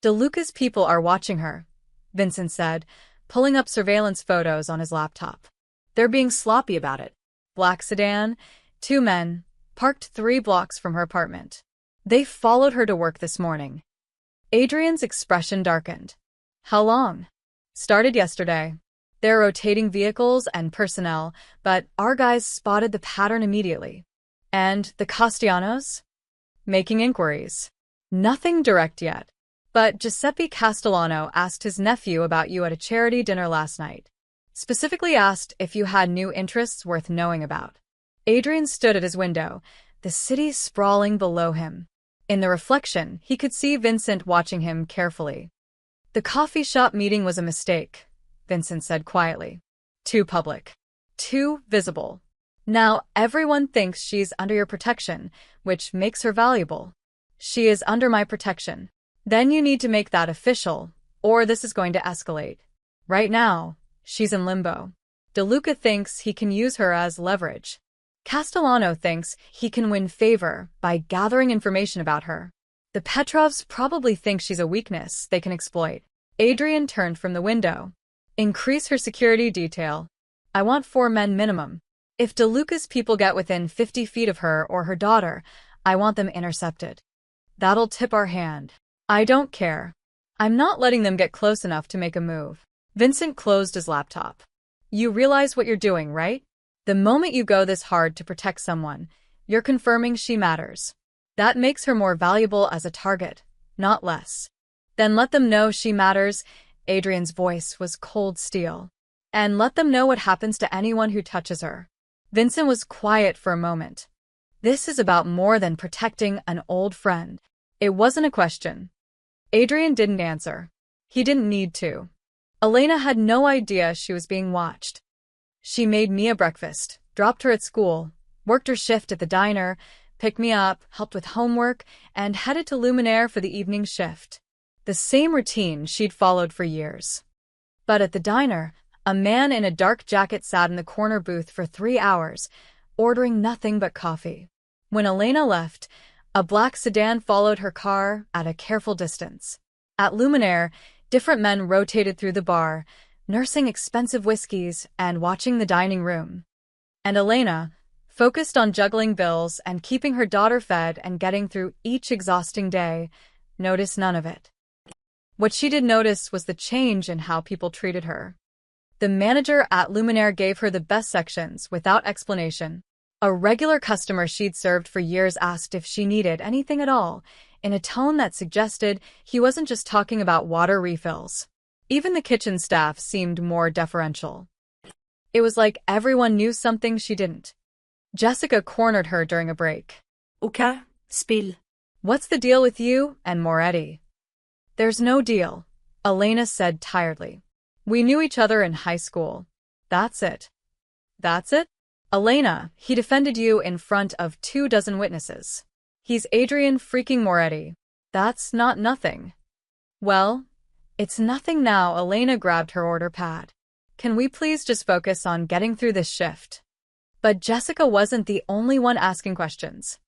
Speaker 1: DeLuca's people are watching her, Vincent said, pulling up surveillance photos on his laptop.
Speaker 3: They're being sloppy about it.
Speaker 1: Black sedan, 2 men, parked 3 blocks from her apartment. They followed her to work this morning. Adrian's expression darkened. How long? Started yesterday. They're rotating vehicles and personnel, but our guys spotted the pattern immediately. And the Castellanos? Making inquiries. Nothing direct yet. But Giuseppe Castellano asked his nephew about you at a charity dinner last night. Specifically asked if you had new interests worth knowing about. Adrian stood at his window, the city sprawling below him. In the reflection, he could see Vincent watching him carefully. The coffee shop meeting was a mistake, Vincent said quietly. Too public. Too visible. Now everyone thinks she's under your protection, which makes her valuable. She is under my protection. Then you need to make that official, or this is going to escalate. Right now, she's in limbo. DeLuca thinks he can use her as leverage. Castellano thinks he can win favor by gathering information about her. The Petrovs probably think she's a weakness they can exploit. Adrian turned from the window. Increase her security detail. I want 4 men minimum. If DeLuca's people get within 50 feet of her or her daughter, I want them intercepted. That'll tip our hand. I don't care. I'm not letting them get close enough to make a move. Vincent closed his laptop. You realize what you're doing, right? The moment you go this hard to protect someone, you're confirming she matters. That makes her more valuable as a target, not less. Then let them know she matters. Adrian's voice was cold steel. And let them know what happens to anyone who touches her. Vincent was quiet for a moment. This is about more than protecting an old friend. It wasn't a question. Adrian didn't answer. He didn't need to. Elena had no idea she was being watched. She made Mia breakfast, dropped her at school, worked her shift at the diner, picked me up, helped with homework, and headed to Luminaire for the evening shift. The same routine she'd followed for years. But at the diner, a man in a dark jacket sat in the corner booth for 3 hours, ordering nothing but coffee. When Elena left, a black sedan followed her car at a careful distance. At Luminaire, different men rotated through the bar, nursing expensive whiskeys and watching the dining room. And Elena, focused on juggling bills and keeping her daughter fed and getting through each exhausting day, noticed none of it. What she did notice was the change in how people treated her. The manager at Luminaire gave her the best sections without explanation. A regular customer she'd served for years asked if she needed anything at all, in a tone that suggested he wasn't just talking about water refills. Even the kitchen staff seemed more deferential. It was like everyone knew something she didn't. Jessica cornered her during a break.
Speaker 3: Okay, spill.
Speaker 1: What's the deal with you and Moretti? There's no deal, Elena said tiredly. We knew each other in high school. That's it. That's it? Elena, he defended you in front of 24 witnesses. He's Adrian freaking Moretti. That's not nothing. Well, it's nothing now. Elena grabbed her order pad. Can we please just focus on getting through this shift? But Jessica wasn't the only one asking questions.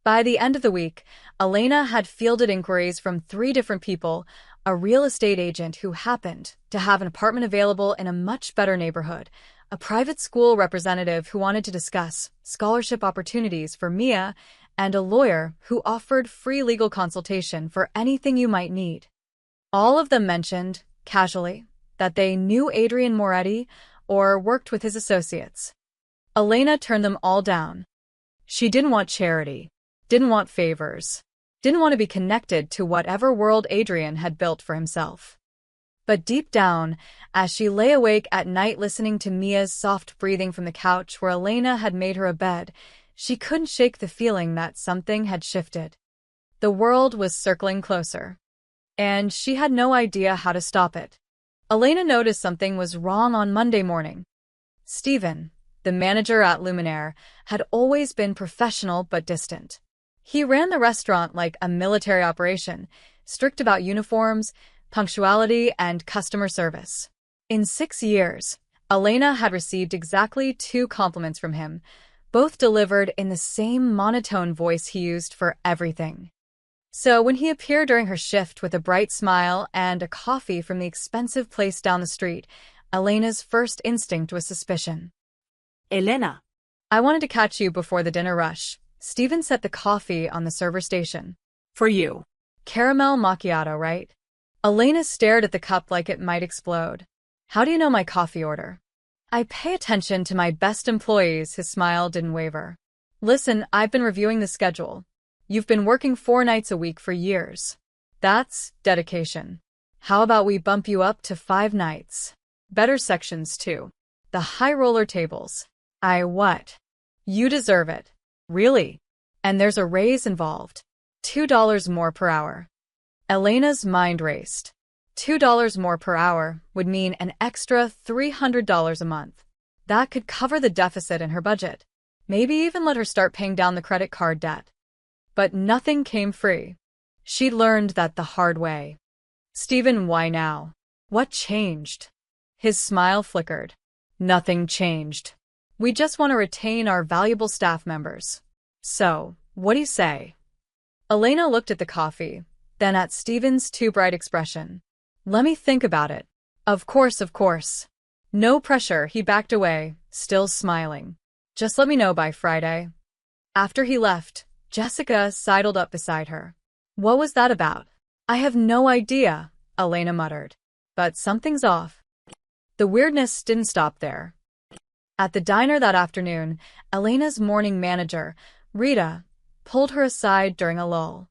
Speaker 1: By the end of the week, Elena had fielded inquiries from 3 different people, a real estate agent who happened to have an apartment available in a much better neighborhood, a private school representative who wanted to discuss scholarship opportunities for Mia, and a lawyer who offered free legal consultation for anything you might need. All of them mentioned, casually, that they knew Adrian Moretti or worked with his associates. Elena turned them all down. She didn't want charity, didn't want favors, didn't want to be connected to whatever world Adrian had built for himself. But deep down, as she lay awake at night listening to Mia's soft breathing from the couch where Elena had made her a bed, she couldn't shake the feeling that something had shifted. The world was circling closer, and she had no idea how to stop it. Elena noticed something was wrong on Monday morning. Stephen, the manager at Luminaire, had always been professional but distant. He ran the restaurant like a military operation, strict about uniforms, punctuality, and customer service. In 6 years, Elena had received exactly 2 compliments from him, both delivered in the same monotone voice he used for everything. So when he appeared during her shift with a bright smile and a coffee from the expensive place down the street, Elena's first instinct was suspicion.
Speaker 3: Elena.
Speaker 1: I wanted to catch you before the dinner rush. Stephen set the coffee on the server station.
Speaker 3: For you.
Speaker 1: Caramel macchiato, right? Elena stared at the cup like it might explode. How do you know my coffee order? I pay attention to my best employees. His smile didn't waver. Listen, I've been reviewing the schedule. You've been working 4 nights a week for years. That's dedication. How about we bump you up to 5 nights? Better sections too. The high roller tables. What? You deserve it. Really? And there's a raise involved. $2 more per hour. Elena's mind raced. $2 more per hour would mean an extra $300 a month. That could cover the deficit in her budget. Maybe even let her start paying down the credit card debt. But nothing came free. She learned that the hard way. Stephen, why now? What changed? His smile flickered. Nothing changed. We just want to retain our valuable staff members. So, what do you say? Elena looked at the coffee, then at Stephen's too bright expression. Let me think about it. Of course, of course. No pressure, he backed away, still smiling. Just let me know by Friday. After he left, Jessica sidled up beside her. What was that about? I have no idea, Elena muttered. But something's off. The weirdness didn't stop there. At the diner that afternoon, Elena's morning manager, Rita, pulled her aside during a lull.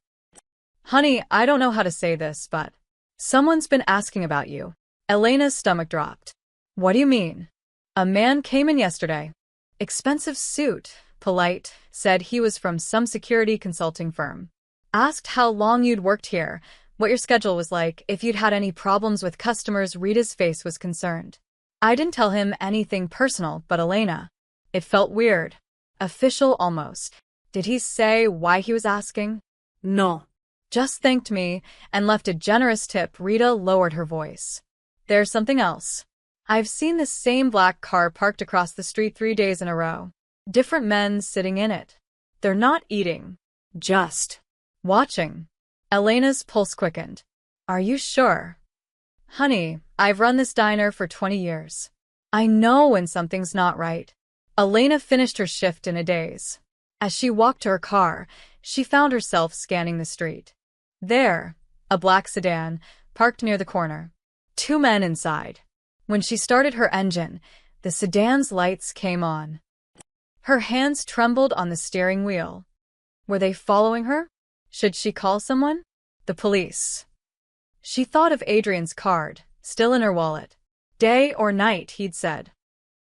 Speaker 1: Honey, I don't know how to say this, but someone's been asking about you. Elena's stomach dropped. What do you mean? A man came in yesterday. Expensive suit, polite, said he was from some security consulting firm. Asked how long you'd worked here, what your schedule was like, if you'd had any problems with customers. Rita's face was concerned. I didn't tell him anything personal, but Elena. It felt weird. Official almost. Did he say why he was asking?
Speaker 3: No.
Speaker 1: Just thanked me and left a generous tip. Rita lowered her voice. There's something else. I've seen the same black car parked across the street 3 days in a row. Different men sitting in it. They're not eating. Just watching. Elena's pulse quickened. Are you sure? Honey, I've run this diner for 20 years. I know when something's not right. Elena finished her shift in a daze. As she walked to her car, she found herself scanning the street. There, a black sedan, parked near the corner. 2 men inside. When she started her engine, the sedan's lights came on. Her hands trembled on the steering wheel. Were they following her? Should she call someone? The police. She thought of Adrian's card, still in her wallet. Day or night, he'd said.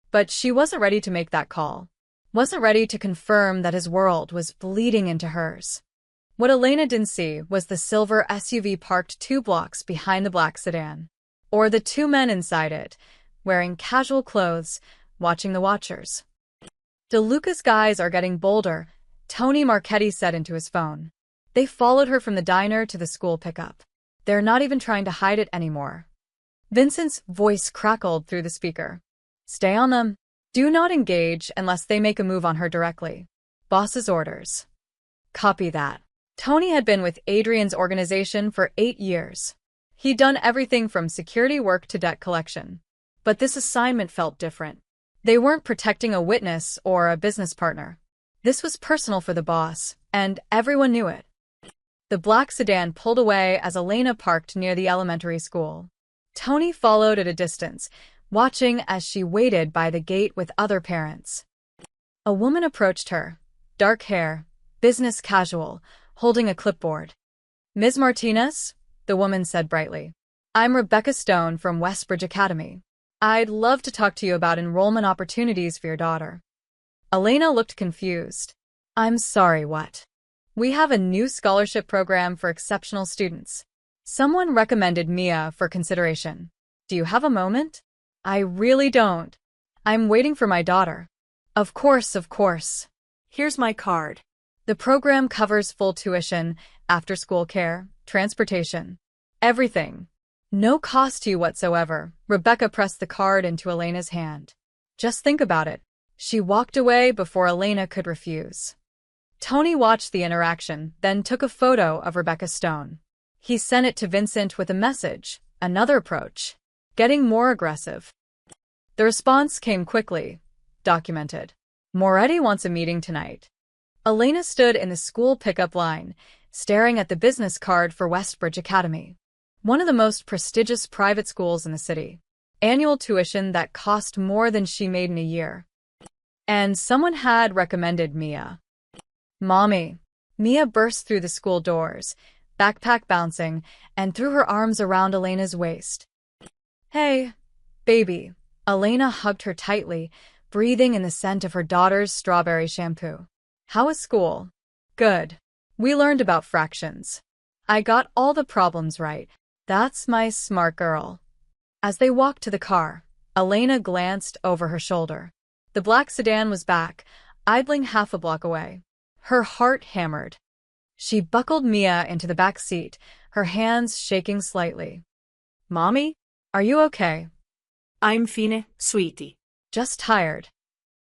Speaker 1: But she wasn't ready to make that call. Wasn't ready to confirm that his world was bleeding into hers. What Elena didn't see was the silver SUV parked 2 blocks behind the black sedan. Or the 2 men inside it, wearing casual clothes, watching the watchers. DeLuca's guys are getting bolder, Tony Marchetti said into his phone. They followed her from the diner to the school pickup. They're not even trying to hide it anymore. Vincent's voice crackled through the speaker. Stay on them. Do not engage unless they make a move on her directly. Boss's orders. Copy that. Tony had been with Adrian's organization for 8 years. He'd done everything from security work to debt collection. But this assignment felt different. They weren't protecting a witness or a business partner. This was personal for the boss, and everyone knew it. The black sedan pulled away as Elena parked near the elementary school. Tony followed at a distance, watching as she waited by the gate with other parents. A woman approached her, dark hair, business casual, holding a clipboard. Ms. Martinez? The woman said brightly. I'm Rebecca Stone from Westbridge Academy. I'd love to talk to you about enrollment opportunities for your daughter. Elena looked confused. I'm sorry, what? We have a new scholarship program for exceptional students. Someone recommended Mia for consideration. Do you have a moment? I really don't. I'm waiting for my daughter. Of course, of course.
Speaker 3: Here's my card.
Speaker 1: The program covers full tuition, after-school care, transportation, everything. No cost to you whatsoever. Rebecca pressed the card into Elena's hand. Just think about it. She walked away before Elena could refuse. Tony watched the interaction, then took a photo of Rebecca Stone. He sent it to Vincent with a message, another approach, getting more aggressive. The response came quickly, documented. Moretti wants a meeting tonight. Elena stood in the school pickup line, staring at the business card for Westbridge Academy, one of the most prestigious private schools in the city. Annual tuition that cost more than she made in a year. And someone had recommended Mia. Mommy. Mia burst through the school doors, backpack bouncing, and threw her arms around Elena's waist. Hey, baby. Elena hugged her tightly, breathing in the scent of her daughter's strawberry shampoo. How was school? Good. We learned about fractions. I got all the problems right. That's my smart girl. As they walked to the car, Elena glanced over her shoulder. The black sedan was back, idling half a block away. Her heart hammered. She buckled Mia into the back seat, her hands shaking slightly. Mommy, are you okay?
Speaker 3: I'm fine, sweetie.
Speaker 1: Just tired.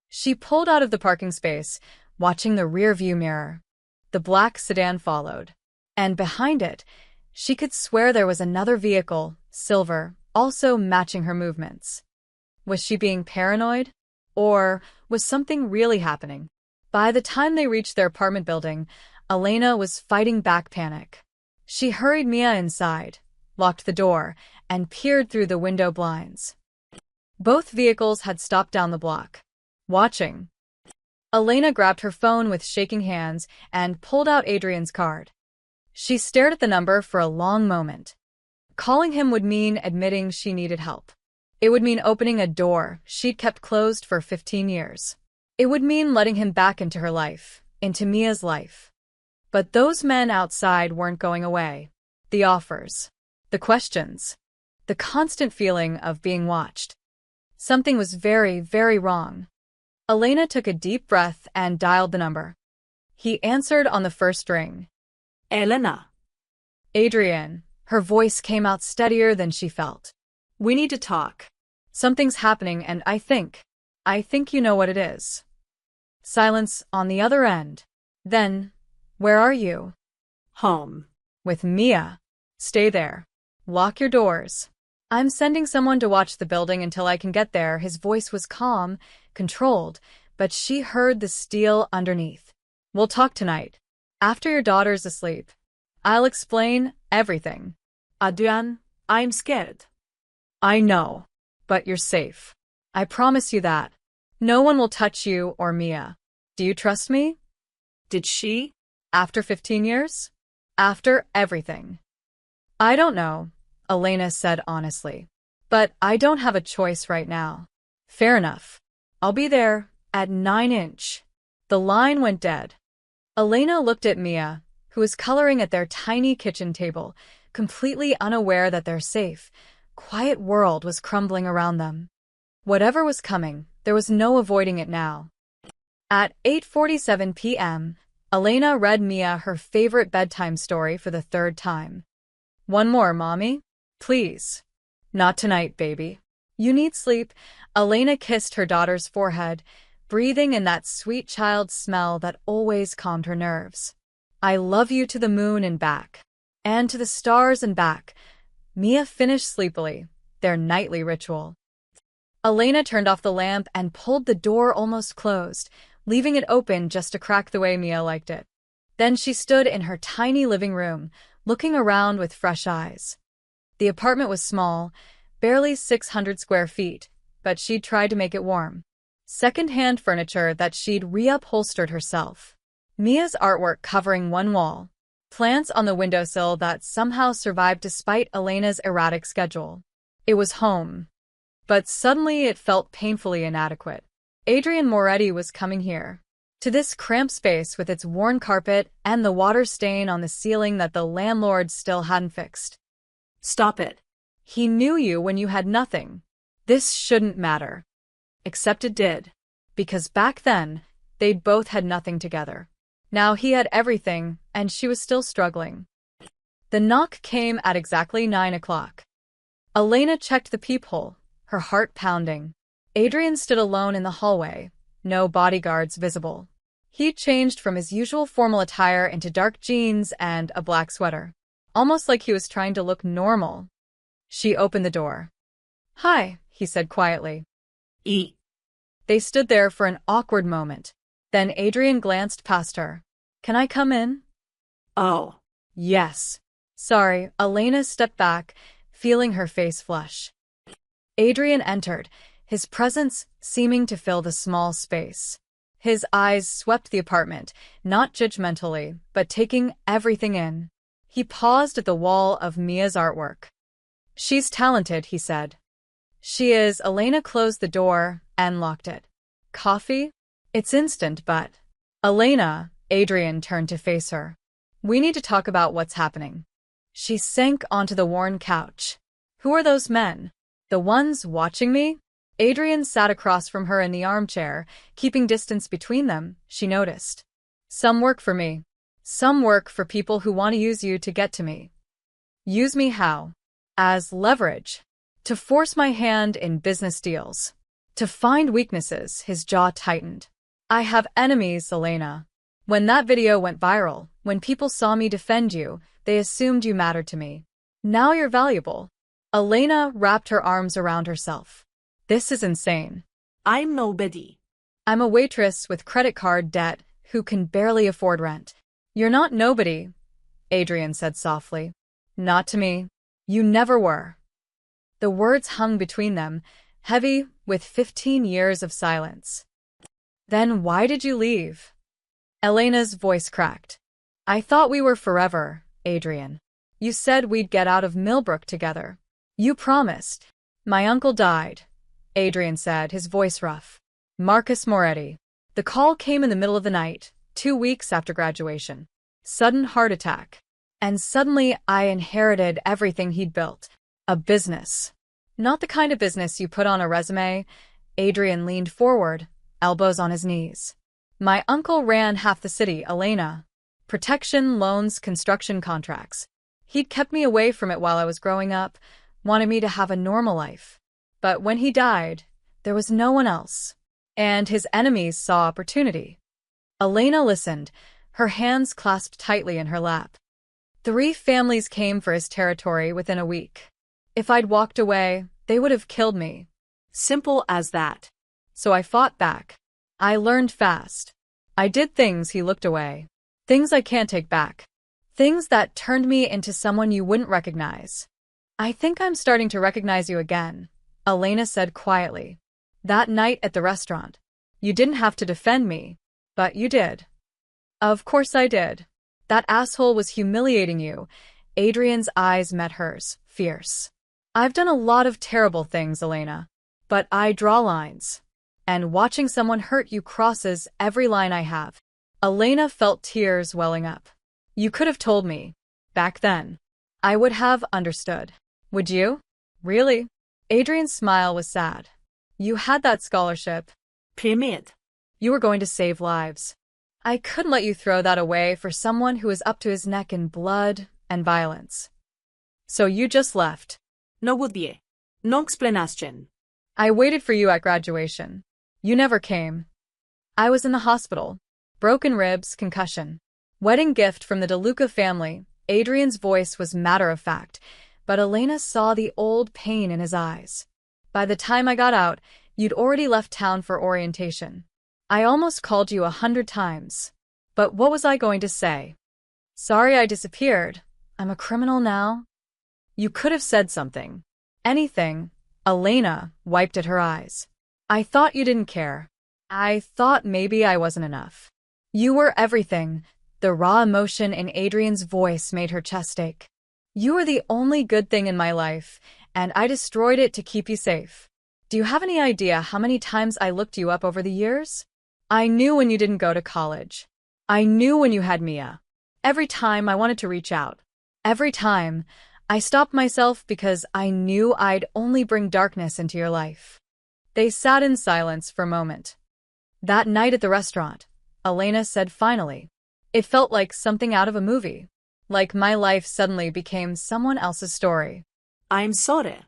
Speaker 1: She pulled out of the parking space, watching the rear-view mirror. The black sedan followed. And behind it, she could swear there was another vehicle, silver, also matching her movements. Was she being paranoid? Or was something really happening? By the time they reached their apartment building, Elena was fighting back panic. She hurried Mia inside, locked the door, and peered through the window blinds. Both vehicles had stopped down the block, watching. Elena grabbed her phone with shaking hands and pulled out Adrian's card. She stared at the number for a long moment. Calling him would mean admitting she needed help. It would mean opening a door she'd kept closed for 15 years. It would mean letting him back into her life, into Mia's life. But those men outside weren't going away. The offers, the questions, the constant feeling of being watched. Something was very, very wrong. Elena took a deep breath and dialed the number. He answered on the first ring.
Speaker 3: Elena.
Speaker 1: Adrian. Her voice came out steadier than she felt. We need to talk. Something's happening and I think you know what it is. Silence on the other end. Then, where are you?
Speaker 3: Home.
Speaker 1: With Mia. Stay there. Lock your doors. I'm sending someone to watch the building until I can get there. His voice was calm, controlled, but she heard the steel underneath. We'll talk tonight. After your daughter's asleep. I'll explain everything.
Speaker 3: Adrian, I'm scared.
Speaker 1: I know, but you're safe. I promise you that. No one will touch you or Mia. Do you trust me?
Speaker 3: Did she?
Speaker 1: After 15 years? After everything. I don't know, Elena said honestly. But I don't have a choice right now. Fair enough. I'll be there at 9-inch. The line went dead. Elena looked at Mia, who was coloring at their tiny kitchen table, completely unaware that their safe, quiet world was crumbling around them. Whatever was coming, there was no avoiding it now. At 8:47 p.m., Elena read Mia her favorite bedtime story for the third time. One more, Mommy? Please. Not tonight, baby. You need sleep. Elena kissed her daughter's forehead, breathing in that sweet child smell that always calmed her nerves. I love you to the moon and back. And to the stars and back. Mia finished sleepily, their nightly ritual. Elena turned off the lamp and pulled the door almost closed, leaving it open just a crack the way Mia liked it. Then she stood in her tiny living room, looking around with fresh eyes. The apartment was small, barely 600 square feet, but she'd tried to make it warm. Second-hand furniture that she'd reupholstered herself. Mia's artwork covering one wall. Plants on the windowsill that somehow survived despite Elena's erratic schedule. It was home. But suddenly it felt painfully inadequate. Adrian Moretti was coming here. To this cramped space with its worn carpet and the water stain on the ceiling that the landlord still hadn't fixed.
Speaker 3: Stop it.
Speaker 1: He knew you when you had nothing. This shouldn't matter. Except it did. Because back then, they'd both had nothing together. Now he had everything, and she was still struggling. The knock came at exactly 9 o'clock. Elena checked the peephole, her heart pounding. Adrian stood alone in the hallway, no bodyguards visible. He changed from his usual formal attire into dark jeans and a black sweater, almost like he was trying to look normal. She opened the door. "Hi," he said quietly. They stood there for an awkward moment. Then Adrian glanced past her. "Can I come in?"
Speaker 3: Oh.
Speaker 1: "Yes." "Sorry." Elena stepped back, feeling her face flush. Adrian entered, his presence seeming to fill the small space. His eyes swept the apartment, not judgmentally, but taking everything in. He paused at the wall of Mia's artwork. "She's talented," he said. "She is." Elena closed the door and locked it. "Coffee?" "It's instant, but—" "Elena," Adrian turned to face her. "We need to talk about what's happening." She sank onto the worn couch. "Who are those men? The ones watching me?" Adrian sat across from her in the armchair, keeping distance between them, she noticed. "Some work for me. Some work for people who want to use you to get to me." "Use me how?" "As leverage. To force my hand in business deals. To find weaknesses." His jaw tightened. "I have enemies, Elena. When that video went viral, when people saw me defend you, they assumed you mattered to me. Now you're valuable." Elena wrapped her arms around herself. "This is insane."
Speaker 3: I'm nobody.
Speaker 1: "I'm a waitress with credit card debt who can barely afford rent." "You're not nobody," Adrian said softly. "Not to me. You never were." The words hung between them, heavy with 15 years of silence. "Then why did you leave?" Elena's voice cracked. "I thought we were forever, Adrian. You said we'd get out of Millbrook together. You promised." "My uncle died," Adrian said, his voice rough. "Marcus Moretti. The call came in the middle of the night, 2 weeks after graduation. Sudden heart attack. And suddenly I inherited everything he'd built. A business. Not the kind of business you put on a resume." Adrian leaned forward, elbows on his knees. "My uncle ran half the city, Elena. Protection, loans, construction contracts. He'd kept me away from it while I was growing up, wanted me to have a normal life. But when he died, there was no one else. And his enemies saw opportunity." Elena listened, her hands clasped tightly in her lap. 3 families came for his territory within a week. If I'd walked away, they would have killed me.
Speaker 3: Simple as that.
Speaker 1: So I fought back. I learned fast. I did things he looked away. Things I can't take back. Things that turned me into someone you wouldn't recognize. "I think I'm starting to recognize you again," Elena said quietly. "That night at the restaurant. You didn't have to defend me, but you did." "Of course I did. That asshole was humiliating you." Adrian's eyes met hers, fierce. "I've done a lot of terrible things, Elena. But I draw lines. And watching someone hurt you crosses every line I have." Elena felt tears welling up. "You could have told me. Back then. I would have understood. Would you? Really?" Adrian's smile was sad. "You had that scholarship.
Speaker 3: Pyramid.
Speaker 1: You were going to save lives. I couldn't let you throw that away for someone who was up to his neck in blood and violence. So you just left."
Speaker 3: No goodbye. No explanation.
Speaker 1: "I waited for you at graduation. You never came. I was in the hospital. Broken ribs, concussion. Wedding gift from the DeLuca family." Adrian's voice was matter-of-fact, but Elena saw the old pain in his eyes. "By the time I got out, you'd already left town for orientation. I almost called you 100 times. But what was I going to say? Sorry I disappeared. I'm a criminal now?" "You could have said something. Anything." Elena wiped at her eyes. "I thought you didn't care. I thought maybe I wasn't enough." "You were everything," The raw emotion in Adrian's voice made her chest ache. You were the only good thing in my life, and I destroyed it to keep you safe. Do you have any idea how many times I looked you up over the years? I knew when you didn't go to college. I knew when you had Mia. Every time I wanted to reach out. Every time, I stopped myself because I knew I'd only bring darkness into your life. They sat in silence for a moment. That night at the restaurant, Elena said finally, it felt like something out of a movie. Like my life suddenly became someone else's story.
Speaker 3: I'm sorry.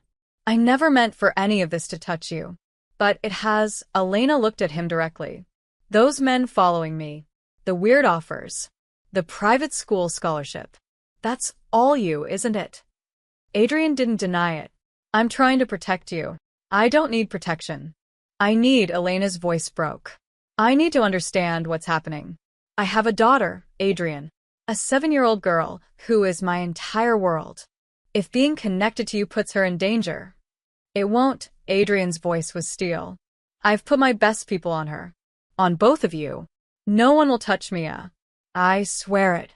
Speaker 1: I never meant for any of this to touch you. But it has. Elena looked at him directly. Those men following me. The weird offers. The private school scholarship. That's all you, isn't it? Adrian didn't deny it. I'm trying to protect you. I don't need protection. I need. Elena's voice broke. I need to understand what's happening. I have a daughter, Adrian. A 7-year-old girl who is my entire world. If being connected to you puts her in danger, it won't. Adrian's voice was steel. I've put my best people on her. On both of you. No one will touch Mia. I swear it.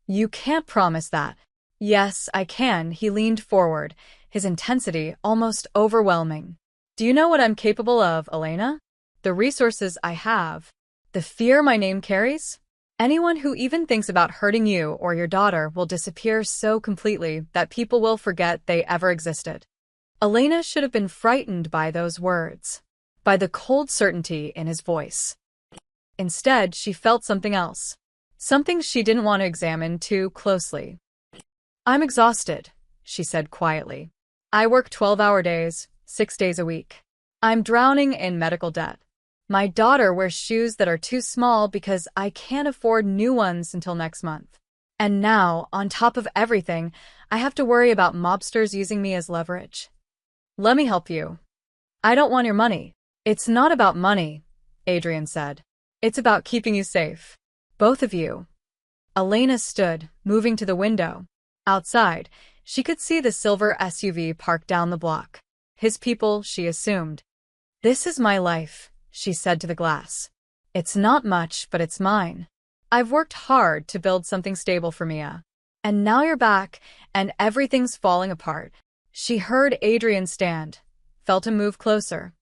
Speaker 1: You can't promise that. Yes, I can. He leaned forward, his intensity almost overwhelming. Do you know what I'm capable of, Elena? The resources I have. The fear my name carries? Anyone who even thinks about hurting you or your daughter will disappear so completely that people will forget they ever existed. Elena should have been frightened by those words, by the cold certainty in his voice. Instead, she felt something else, something she didn't want to examine too closely. I'm exhausted, she said quietly. I work 12-hour days, 6 days a week. I'm drowning in medical debt. My daughter wears shoes that are too small because I can't afford new ones until next month. And now, on top of everything, I have to worry about mobsters using me as leverage. Let me help you. I don't want your money. It's not about money, Adrian said. It's about keeping you safe. Both of you. Elena stood, moving to the window. Outside, she could see the silver SUV parked down the block. His people, she assumed. This is my life, she said to the glass. It's not much, but it's mine. I've worked hard to build something stable for Mia. And now you're back, and everything's falling apart. She heard Adrian stand, felt him move closer.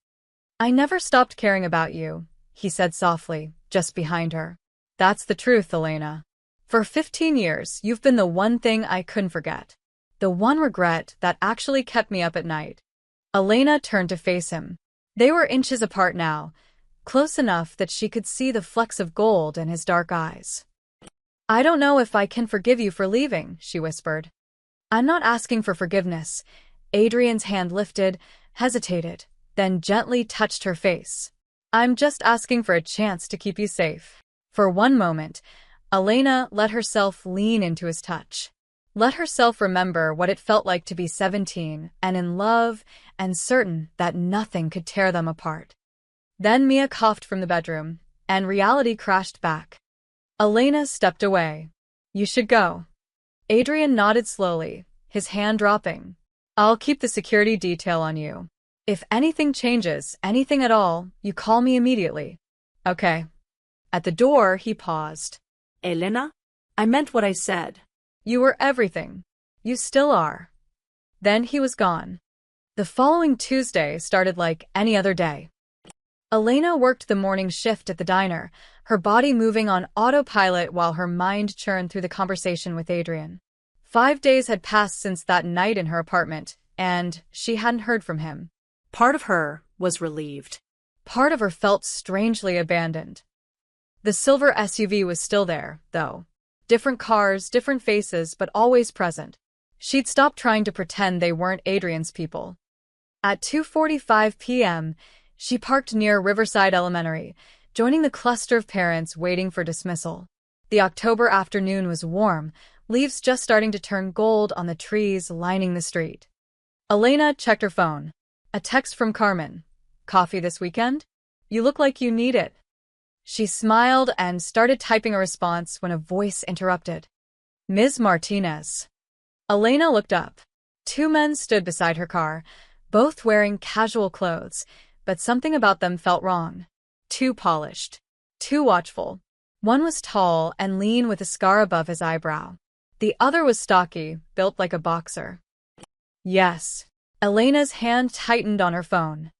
Speaker 1: I never stopped caring about you, he said softly, just behind her. That's the truth, Elena. For 15 years, you've been the one thing I couldn't forget. The one regret that actually kept me up at night. Elena turned to face him. They were inches apart now, close enough that she could see the flecks of gold in his dark eyes. I don't know if I can forgive you for leaving, she whispered. I'm not asking for forgiveness. Adrian's hand lifted, hesitated, then gently touched her face. I'm just asking for a chance to keep you safe. For one moment, Elena let herself lean into his touch. Let herself remember what it felt like to be 17 and in love and certain that nothing could tear them apart. Then Mia coughed from the bedroom, and reality crashed back. Elena stepped away. You should go. Adrian nodded slowly, his hand dropping. I'll keep the security detail on you. If anything changes, anything at all, you call me immediately. Okay. At the door, he paused.
Speaker 3: Elena, I meant what I said.
Speaker 1: You were everything. You still are. Then he was gone. The following Tuesday started like any other day. Elena worked the morning shift at the diner, her body moving on autopilot while her mind churned through the conversation with Adrian. 5 days had passed since that night in her apartment, and she hadn't heard from him.
Speaker 3: Part of her was relieved.
Speaker 1: Part of her felt strangely abandoned. The silver SUV was still there, though. Different cars, different faces, but always present. She'd stopped trying to pretend they weren't Adrian's people. At 2:45 p.m., she parked near Riverside Elementary, joining the cluster of parents waiting for dismissal. The October afternoon was warm, leaves just starting to turn gold on the trees lining the street. Elena checked her phone. A text from Carmen. Coffee this weekend? You look like you need it. She smiled and started typing a response when a voice interrupted. Ms. Martinez. Elena looked up. 2 men stood beside her car, both wearing casual clothes, but something about them felt wrong. Too polished. Too watchful. One was tall and lean with a scar above his eyebrow. The other was stocky, built like a boxer. Yes. Elena's hand tightened on her phone.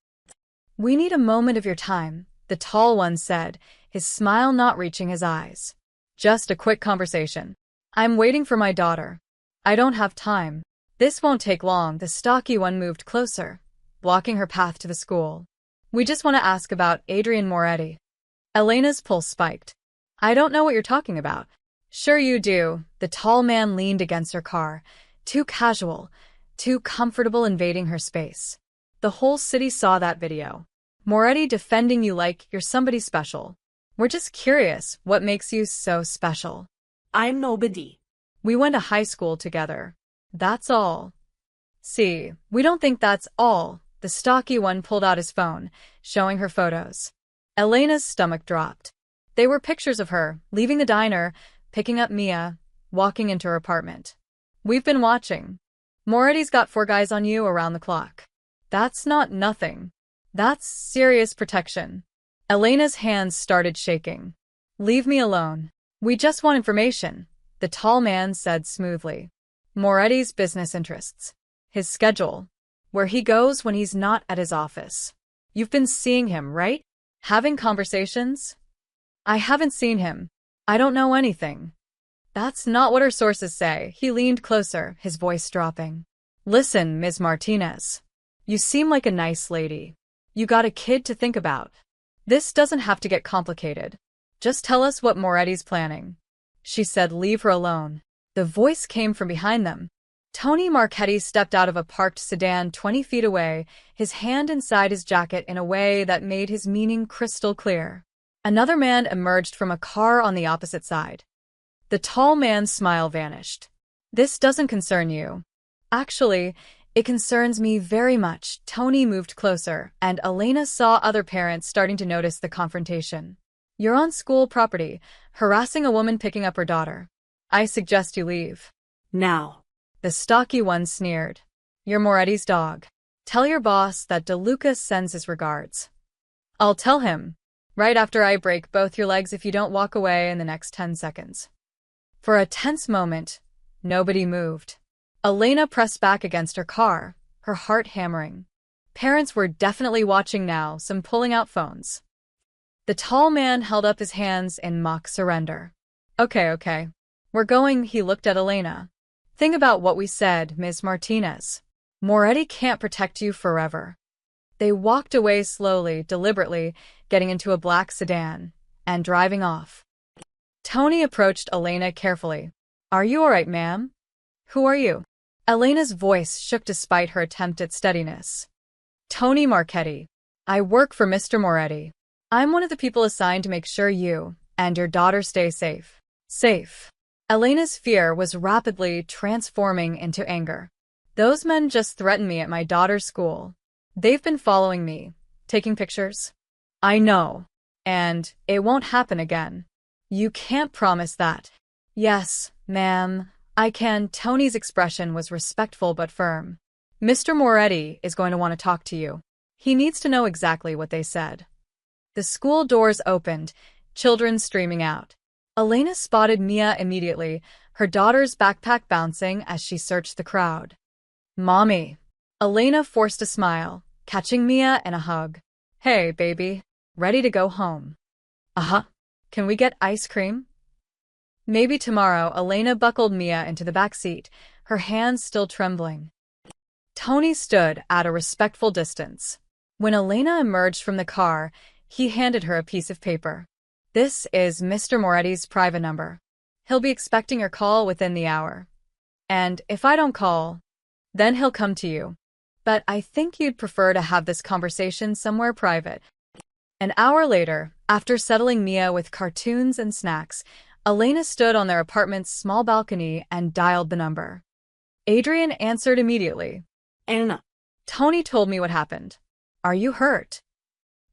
Speaker 1: "We need a moment of your time," the tall one said, his smile not reaching his eyes. "Just a quick conversation. I'm waiting for my daughter. I don't have time." "This won't take long." The stocky one moved closer, blocking her path to the school. "We just want to ask about Adrian Moretti." Elena's pulse spiked. "I don't know what you're talking about." "Sure you do." The tall man leaned against her car, too casual, too comfortable invading her space. "The whole city saw that video. Moretti defending you like you're somebody special. We're just curious, what makes you so special?"
Speaker 4: "I'm nobody."
Speaker 1: "We went to high school together. That's all." "See, we don't think that's all." The stocky one pulled out his phone, showing her photos. Elena's stomach dropped. They were pictures of her, leaving the diner, picking up Mia, walking into her apartment. "We've been watching. Moretti's got 4 guys on you around the clock." "That's not nothing. That's serious protection." Elena's hands started shaking. "Leave me alone. We just want information," the tall man said smoothly. "Moretti's business interests. His schedule. Where he goes when he's not at his office. You've been seeing him, right? Having conversations?" "I haven't seen him. I don't know anything." "That's not what our sources say." He leaned closer, his voice dropping. "Listen, Ms. Martinez. You seem like a nice lady. You got a kid to think about. This doesn't have to get complicated. Just tell us what Moretti's planning." She said, "Leave her alone." The voice came from behind them. Tony Marchetti stepped out of a parked sedan 20 feet away, his hand inside his jacket in a way that made his meaning crystal clear. Another man emerged from a car on the opposite side. The tall man's smile vanished. "This doesn't concern you." "Actually, it concerns me very much." Tony moved closer, and Elena saw other parents starting to notice the confrontation. "You're on school property, harassing a woman picking up her daughter. I suggest you leave."
Speaker 4: "Now."
Speaker 1: The stocky one sneered. "You're Moretti's dog. Tell your boss that DeLuca sends his regards." "I'll tell him. Right after I break both your legs if you don't walk away in the next 10 seconds. For a tense moment, nobody moved. Elena pressed back against her car, her heart hammering. Parents were definitely watching now, some pulling out phones. The tall man held up his hands in mock surrender. Okay. We're going." He looked at Elena. "Think about what we said, Ms. Martinez. Moretti can't protect you forever." They walked away slowly, deliberately, getting into a black sedan, and driving off. Tony approached Elena carefully. "Are you all right, ma'am?" "Who are you?" Elena's voice shook despite her attempt at steadiness. "Tony Marchetti. I work for Mr. Moretti. I'm one of the people assigned to make sure you and your daughter stay safe." Safe. Elena's fear was rapidly transforming into anger. "Those men just threatened me at my daughter's school. They've been following me, taking pictures." "I know. And it won't happen again." "You can't promise that." "Yes, ma'am, I can." Tony's expression was respectful but firm. "Mr. Moretti is going to want to talk to you. He needs to know exactly what they said." The school doors opened, children streaming out. Elena spotted Mia immediately, her daughter's backpack bouncing as she searched the crowd. "Mommy." Elena forced a smile, catching Mia in a hug. "Hey, baby. Ready to go home?" "Uh-huh. Can we get ice cream?" "Maybe tomorrow." Elena buckled Mia into the back seat, her hands still trembling. Tony stood at a respectful distance. When Elena emerged from the car, he handed her a piece of paper. "This is Mr. Moretti's private number. He'll be expecting your call within the hour. And if I don't call, then he'll come to you. But I think you'd prefer to have this conversation somewhere private." An hour later, after settling Mia with cartoons and snacks, Elena stood on their apartment's small balcony and dialed the number. Adrian answered immediately.
Speaker 4: "Anna."
Speaker 1: "Tony told me what happened. Are you hurt?"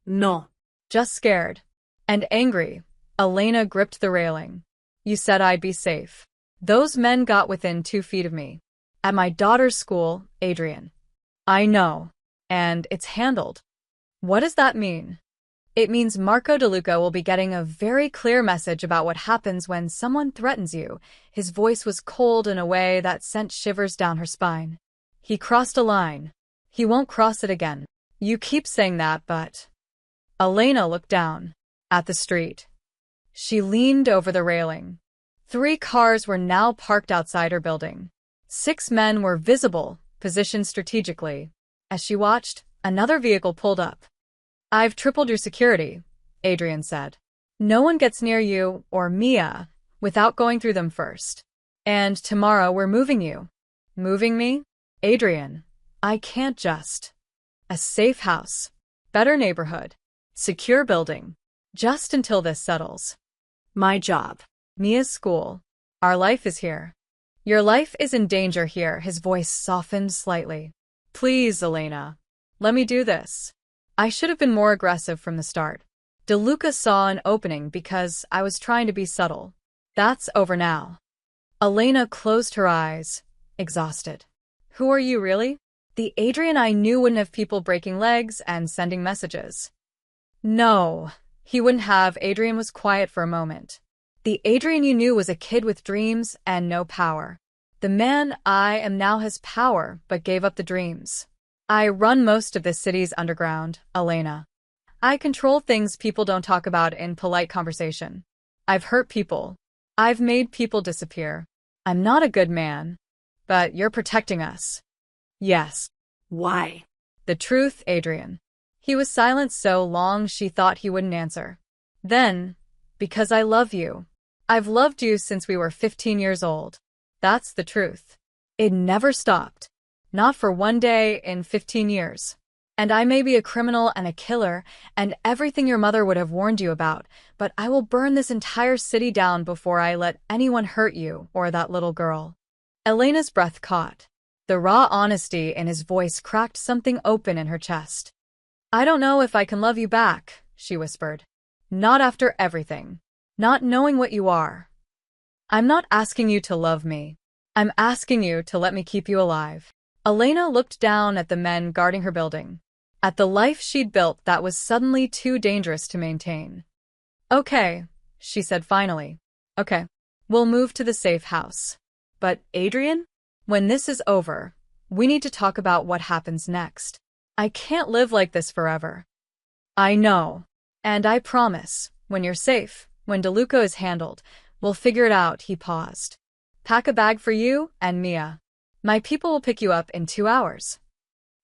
Speaker 4: "No."
Speaker 1: "Just scared." And angry. Elena gripped the railing. "You said I'd be safe. Those men got within 2 feet of me. At my daughter's school, Adrian." "I know. And it's handled." "What does that mean?" It means Marco DeLuca will be getting a very clear message about what happens when someone threatens you. His voice was cold in a way that sent shivers down her spine. He crossed a line. He won't cross it again. You keep saying that, but... Elena looked down at the street. She leaned over the railing. 3 cars were now parked outside her building. 6 men were visible, positioned strategically. As she watched, another vehicle pulled up. I've tripled your security, Adrian said. No one gets near you, or Mia, without going through them first. And tomorrow we're moving you. Moving me? Adrian, I can't just. A safe house. Better neighborhood. Secure building. Just until this settles.
Speaker 4: My job.
Speaker 1: Mia's school. Our life is here. Your life is in danger here. His voice softened slightly. Please, Elena. Let me do this. I should have been more aggressive from the start. DeLuca saw an opening because I was trying to be subtle. That's over now. Elena closed her eyes, exhausted. Who are you really? The Adrian I knew wouldn't have people breaking legs and sending messages. No, he wouldn't have. Adrian was quiet for a moment. The Adrian you knew was a kid with dreams and no power. The man I am now has power, but gave up the dreams. I run most of this city's underground, Elena. I control things people don't talk about in polite conversation. I've hurt people. I've made people disappear. I'm not a good man. But you're protecting us. Yes.
Speaker 4: Why?
Speaker 1: The truth, Adrian. He was silent so long she thought he wouldn't answer. Then, because I love you. I've loved you since we were 15 years old. That's the truth. It never stopped. Not for one day in 15 years. And I may be a criminal and a killer and everything your mother would have warned you about, but I will burn this entire city down before I let anyone hurt you or that little girl. Elena's breath caught. The raw honesty in his voice cracked something open in her chest. I don't know if I can love you back, she whispered. Not after everything. Not knowing what you are. I'm not asking you to love me. I'm asking you to let me keep you alive. Elena looked down at the men guarding her building. At the life she'd built that was suddenly too dangerous to maintain. Okay, she said finally. Okay, we'll move to the safe house. But Adrian? When this is over, we need to talk about what happens next. I can't live like this forever. I know. And I promise, when you're safe, when DeLuca is handled, we'll figure it out. He paused. Pack a bag for you and Mia. My people will pick you up in 2 hours.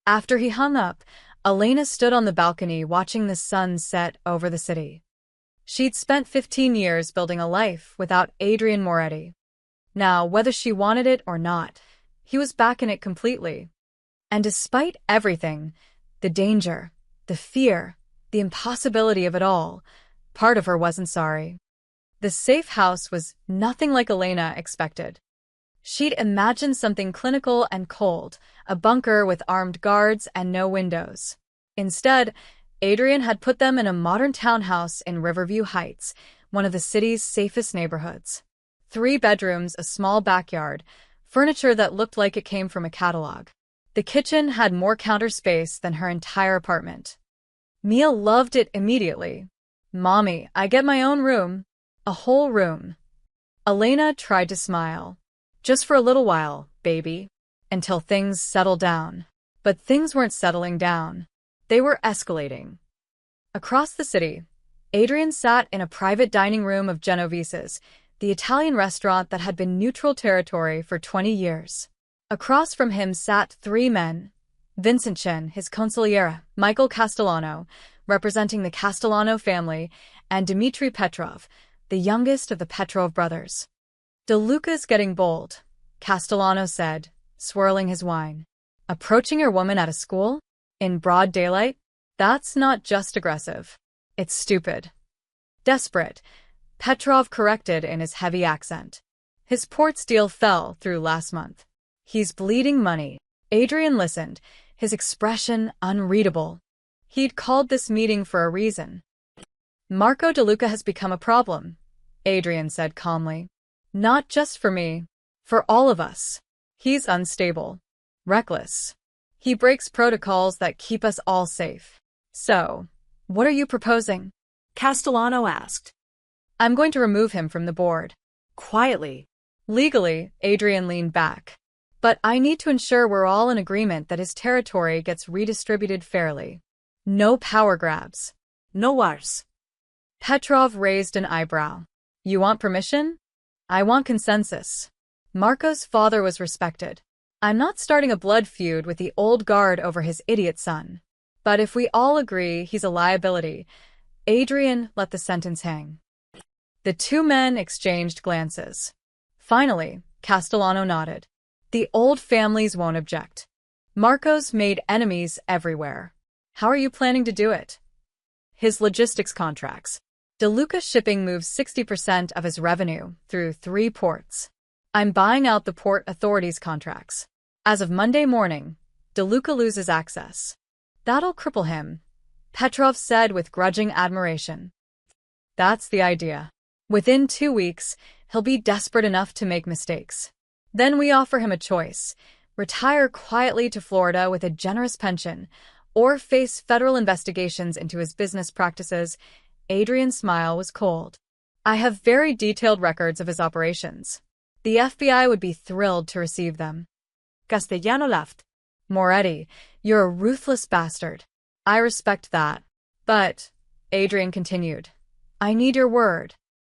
Speaker 1: After he hung up, Elena stood on the balcony watching the sun set over the city. She'd spent 15 years building a life without Adrian Moretti. Now, whether she wanted it or not, he was back in it completely. And despite everything, the danger, the fear, the impossibility of it all, part of her wasn't sorry. The safe house was nothing like Elena expected. She'd imagined something clinical and cold, a bunker with armed guards and no windows. Instead, Adrian had put them in a modern townhouse in Riverview Heights, one of the city's safest neighborhoods. 3 bedrooms, a small backyard, furniture that looked like it came from a catalog. The kitchen had more counter space than her entire apartment. Mia loved it immediately. Mommy, I get my own room. A whole room. Elena tried to smile. Just for a little while, baby. Until things settled down. But things weren't settling down. They were escalating. Across the city, Adrian sat in a private dining room of Genovese's, the Italian restaurant that had been neutral territory for 20 years. Across from him sat 3 men. Vincent Chen, his consigliere, Michael Castellano, representing the Castellano family, and Dmitry Petrov, the youngest of the Petrov brothers. DeLuca's getting bold, Castellano said, swirling his wine. Approaching your woman at a school? In broad daylight? That's not just aggressive. It's stupid. Desperate, Petrov corrected in his heavy accent. His ports deal fell through last month. He's bleeding money. Adrian listened, his expression unreadable. He'd called this meeting for a reason. Marco DeLuca has become a problem, Adrian said calmly. Not just for me. For all of us. He's unstable. Reckless. He breaks protocols that keep us all safe. So, What are you proposing?
Speaker 4: Castellano asked.
Speaker 1: I'm going to remove him from the board.
Speaker 4: Quietly.
Speaker 1: Legally, Adrian leaned back. But I need to ensure we're all in agreement that his territory gets redistributed fairly. No power grabs.
Speaker 4: No wars.
Speaker 1: Petrov raised an eyebrow. You want permission? I want consensus. Marco's father was respected. I'm not starting a blood feud with the old guard over his idiot son. But if we all agree he's a liability, Adrian let the sentence hang. The two men exchanged glances. Finally, Castellano nodded. The old families won't object. Marco's made enemies everywhere. How are you planning to do it? His logistics contracts. DeLuca Shipping moves 60% of his revenue through 3 ports. I'm buying out the port authorities' contracts. As of Monday morning, DeLuca loses access. That'll cripple him, Petrov said with grudging admiration. That's the idea. Within 2 weeks, he'll be desperate enough to make mistakes. Then we offer him a choice: retire quietly to Florida with a generous pension, or face federal investigations into his business practices. Adrian's smile was cold. I have very detailed records of his operations. The FBI would be thrilled to receive them.
Speaker 4: Castellano laughed.
Speaker 1: Moretti, you're a ruthless bastard. I respect that. But, Adrian continued, I need your word.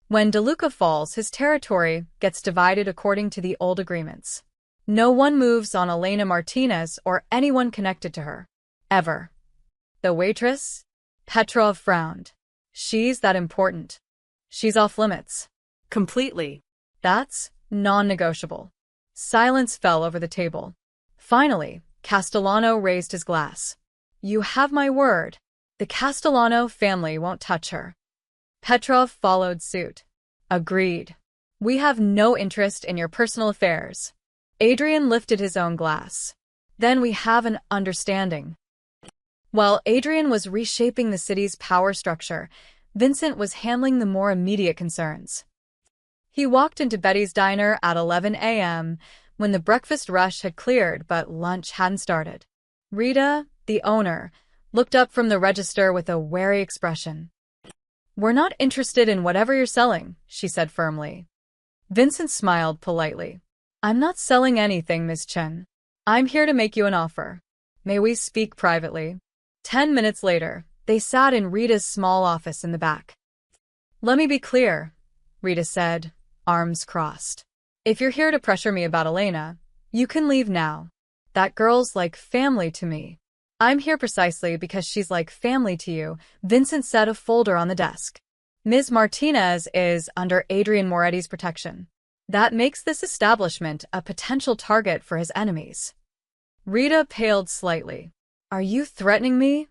Speaker 1: When DeLuca falls, his territory gets divided according to the old agreements. No one moves on Elena Martinez or anyone connected to her. Ever. The waitress? Petrov frowned. She's that important. She's off limits.
Speaker 4: Completely.
Speaker 1: That's non-negotiable. Silence fell over the table. Finally, Castellano raised his glass. You have my word. The Castellano family won't touch her. Petrov followed suit. Agreed. We have no interest in your personal affairs. Adrian lifted his own glass. Then we have an understanding. While Adrian was reshaping the city's power structure, Vincent was handling the more immediate concerns. He walked into Betty's diner at 11 a.m. when the breakfast rush had cleared but lunch hadn't started. Rita, the owner, looked up from the register with a wary expression. We're not interested in whatever you're selling, she said firmly. Vincent smiled politely. I'm not selling anything, Miss Chen. I'm here to make you an offer. May we speak privately? 10 minutes later, they sat in Rita's small office in the back. Let me be clear, Rita said, arms crossed. If you're here to pressure me about Elena, you can leave now. That girl's like family to me. I'm here precisely because she's like family to you, Vincent said, a folder on the desk. Ms. Martinez is under Adrian Moretti's protection. That makes this establishment a potential target for his enemies. Rita paled slightly. Are you threatening me?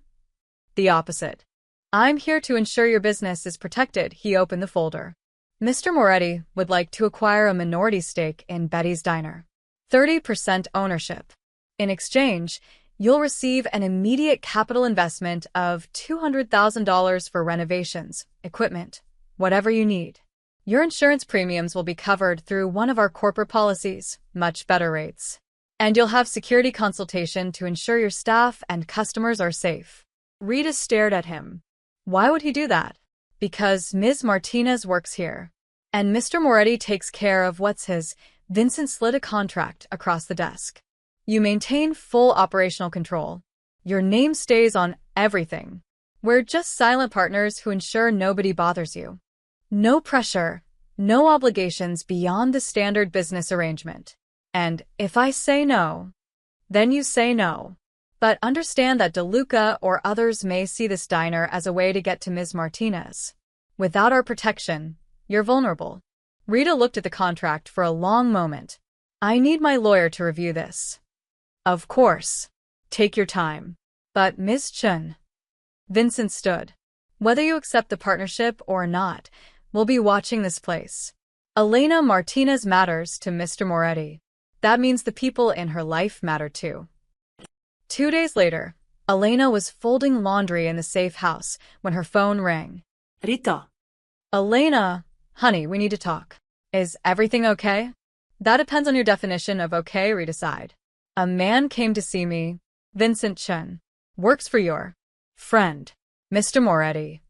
Speaker 1: The opposite. I'm here to ensure your business is protected. He opened the folder. Mr. Moretti would like to acquire a minority stake in Betty's diner. 30% ownership. In exchange, you'll receive an immediate capital investment of $200,000 for renovations, equipment, whatever you need. Your insurance premiums will be covered through one of our corporate policies, much better rates. And you'll have security consultation to ensure your staff and customers are safe. Rita stared at him. Why would he do that? Because Ms. Martinez works here. And Mr. Moretti takes care of what's his. Vincent slid a contract across the desk. You maintain full operational control. Your name stays on everything. We're just silent partners who ensure nobody bothers you. No pressure, no obligations beyond the standard business arrangement. And if I say no, then you say no. But understand that DeLuca or others may see this diner as a way to get to Ms. Martinez. Without our protection, you're vulnerable. Rita looked at the contract for a long moment. I need my lawyer to review this. Of course. Take your time. But Ms. Chen. Vincent stood. Whether you accept the partnership or not, we'll be watching this place. Elena Martinez matters to Mr. Moretti. That means the people in her life matter too. 2 days later, Elena was folding laundry in the safe house when her phone rang.
Speaker 4: Rita.
Speaker 1: Elena, honey, we need to talk. Is everything okay? That depends on your definition of okay, Rita sighed. A man came to see me, Vincent Chen. Works for your friend. Mr. Moretti.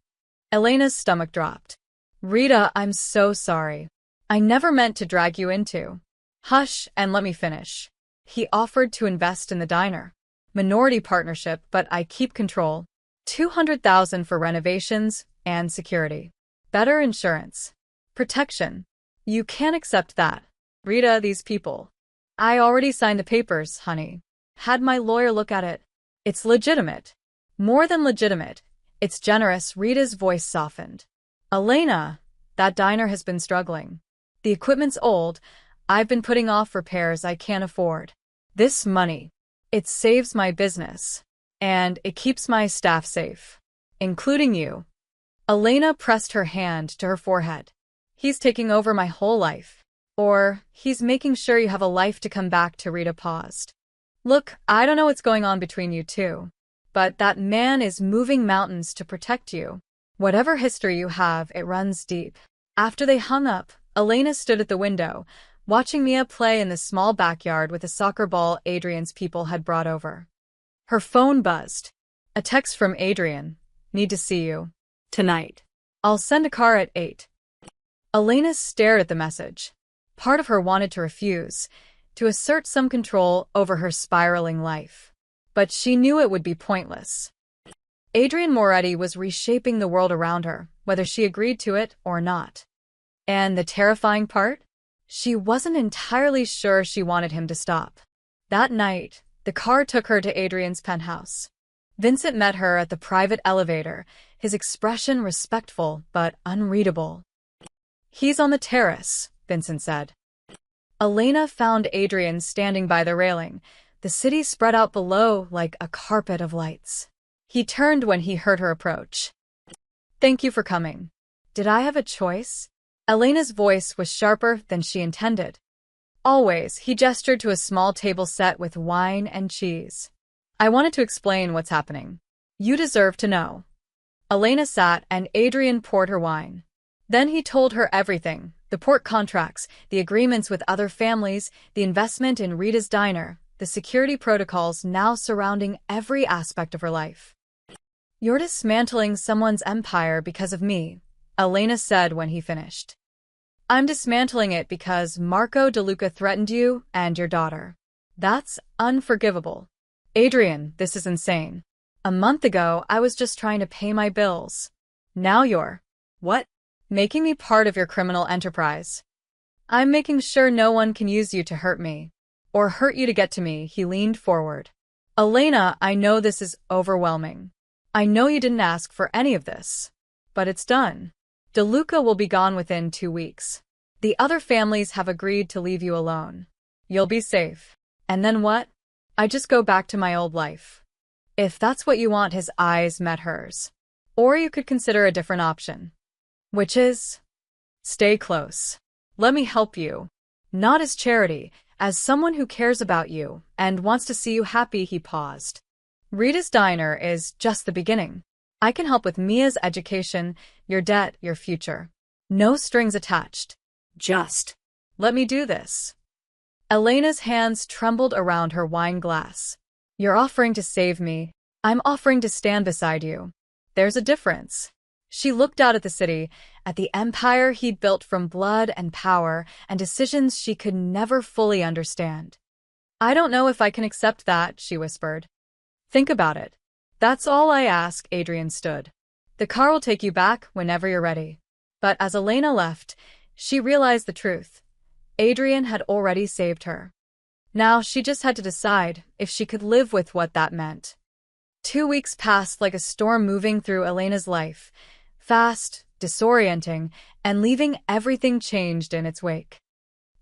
Speaker 1: Elena's stomach dropped. Rita, I'm so sorry. I never meant to drag you into. Hush and let me finish. He offered to invest in the diner. Minority partnership, but I keep control. 200,000 for renovations and security. Better insurance. Protection. You can't accept that. Rita, these people. I already signed the papers, honey. Had my lawyer look at it. It's legitimate. More than legitimate. It's generous. Rita's voice softened. Elena, that diner has been struggling. The equipment's old. I've been putting off repairs I can't afford. This money, it saves my business. And it keeps my staff safe. Including you. Elena pressed her hand to her forehead. He's taking over my whole life. Or, he's making sure you have a life to come back to. Rita paused. Look, I don't know what's going on between you two. But that man is moving mountains to protect you. Whatever history you have, it runs deep. After they hung up, Elena stood at the window, watching Mia play in the small backyard with a soccer ball Adrian's people had brought over. Her phone buzzed. A text from Adrian. Need to see you.
Speaker 4: Tonight.
Speaker 1: I'll send a car at 8. Elena stared at the message. Part of her wanted to refuse, to assert some control over her spiraling life. But she knew it would be pointless. Adrian Moretti was reshaping the world around her, whether she agreed to it or not. And the terrifying part? She wasn't entirely sure she wanted him to stop. That night, the car took her to Adrian's penthouse. Vincent met her at the private elevator, his expression respectful but unreadable. He's on the terrace, Vincent said. Elena found Adrian standing by the railing, the city spread out below like a carpet of lights. He turned when he heard her approach. Thank you for coming. Did I have a choice? Elena's voice was sharper than she intended. Always, he gestured to a small table set with wine and cheese. I wanted to explain what's happening. You deserve to know. Elena sat and Adrian poured her wine. Then he told her everything, the port contracts, the agreements with other families, the investment in Rita's diner, the security protocols now surrounding every aspect of her life. You're dismantling someone's empire because of me, Elena said when he finished. I'm dismantling it because Marco DeLuca threatened you and your daughter. That's unforgivable. Adrian, this is insane. A month ago, I was just trying to pay my bills. Now you're… What? Making me part of your criminal enterprise. I'm making sure no one can use you to hurt me. Or hurt you to get to me, he leaned forward. Elena, I know this is overwhelming. I know you didn't ask for any of this. But it's done. DeLuca will be gone within 2 weeks. The other families have agreed to leave you alone. You'll be safe. And then what? I just go back to my old life. If that's what you want, his eyes met hers. Or you could consider a different option. Which is? Stay close. Let me help you. Not as charity, as someone who cares about you and wants to see you happy. He paused. Rita's diner is just the beginning. I can help with Mia's education, your debt, your future. No strings attached.
Speaker 4: Just.
Speaker 1: Let me do this. Elena's hands trembled around her wine glass. You're offering to save me. I'm offering to stand beside you. There's a difference. She looked out at the city, at the empire he'd built from blood and power and decisions she could never fully understand. I don't know if I can accept that, she whispered. Think about it. That's all I ask. Adrian stood. The car will take you back whenever you're ready. But as Elena left, she realized the truth. Adrian had already saved her. Now she just had to decide if she could live with what that meant. 2 weeks passed like a storm moving through Elena's life, fast, disorienting, and leaving everything changed in its wake.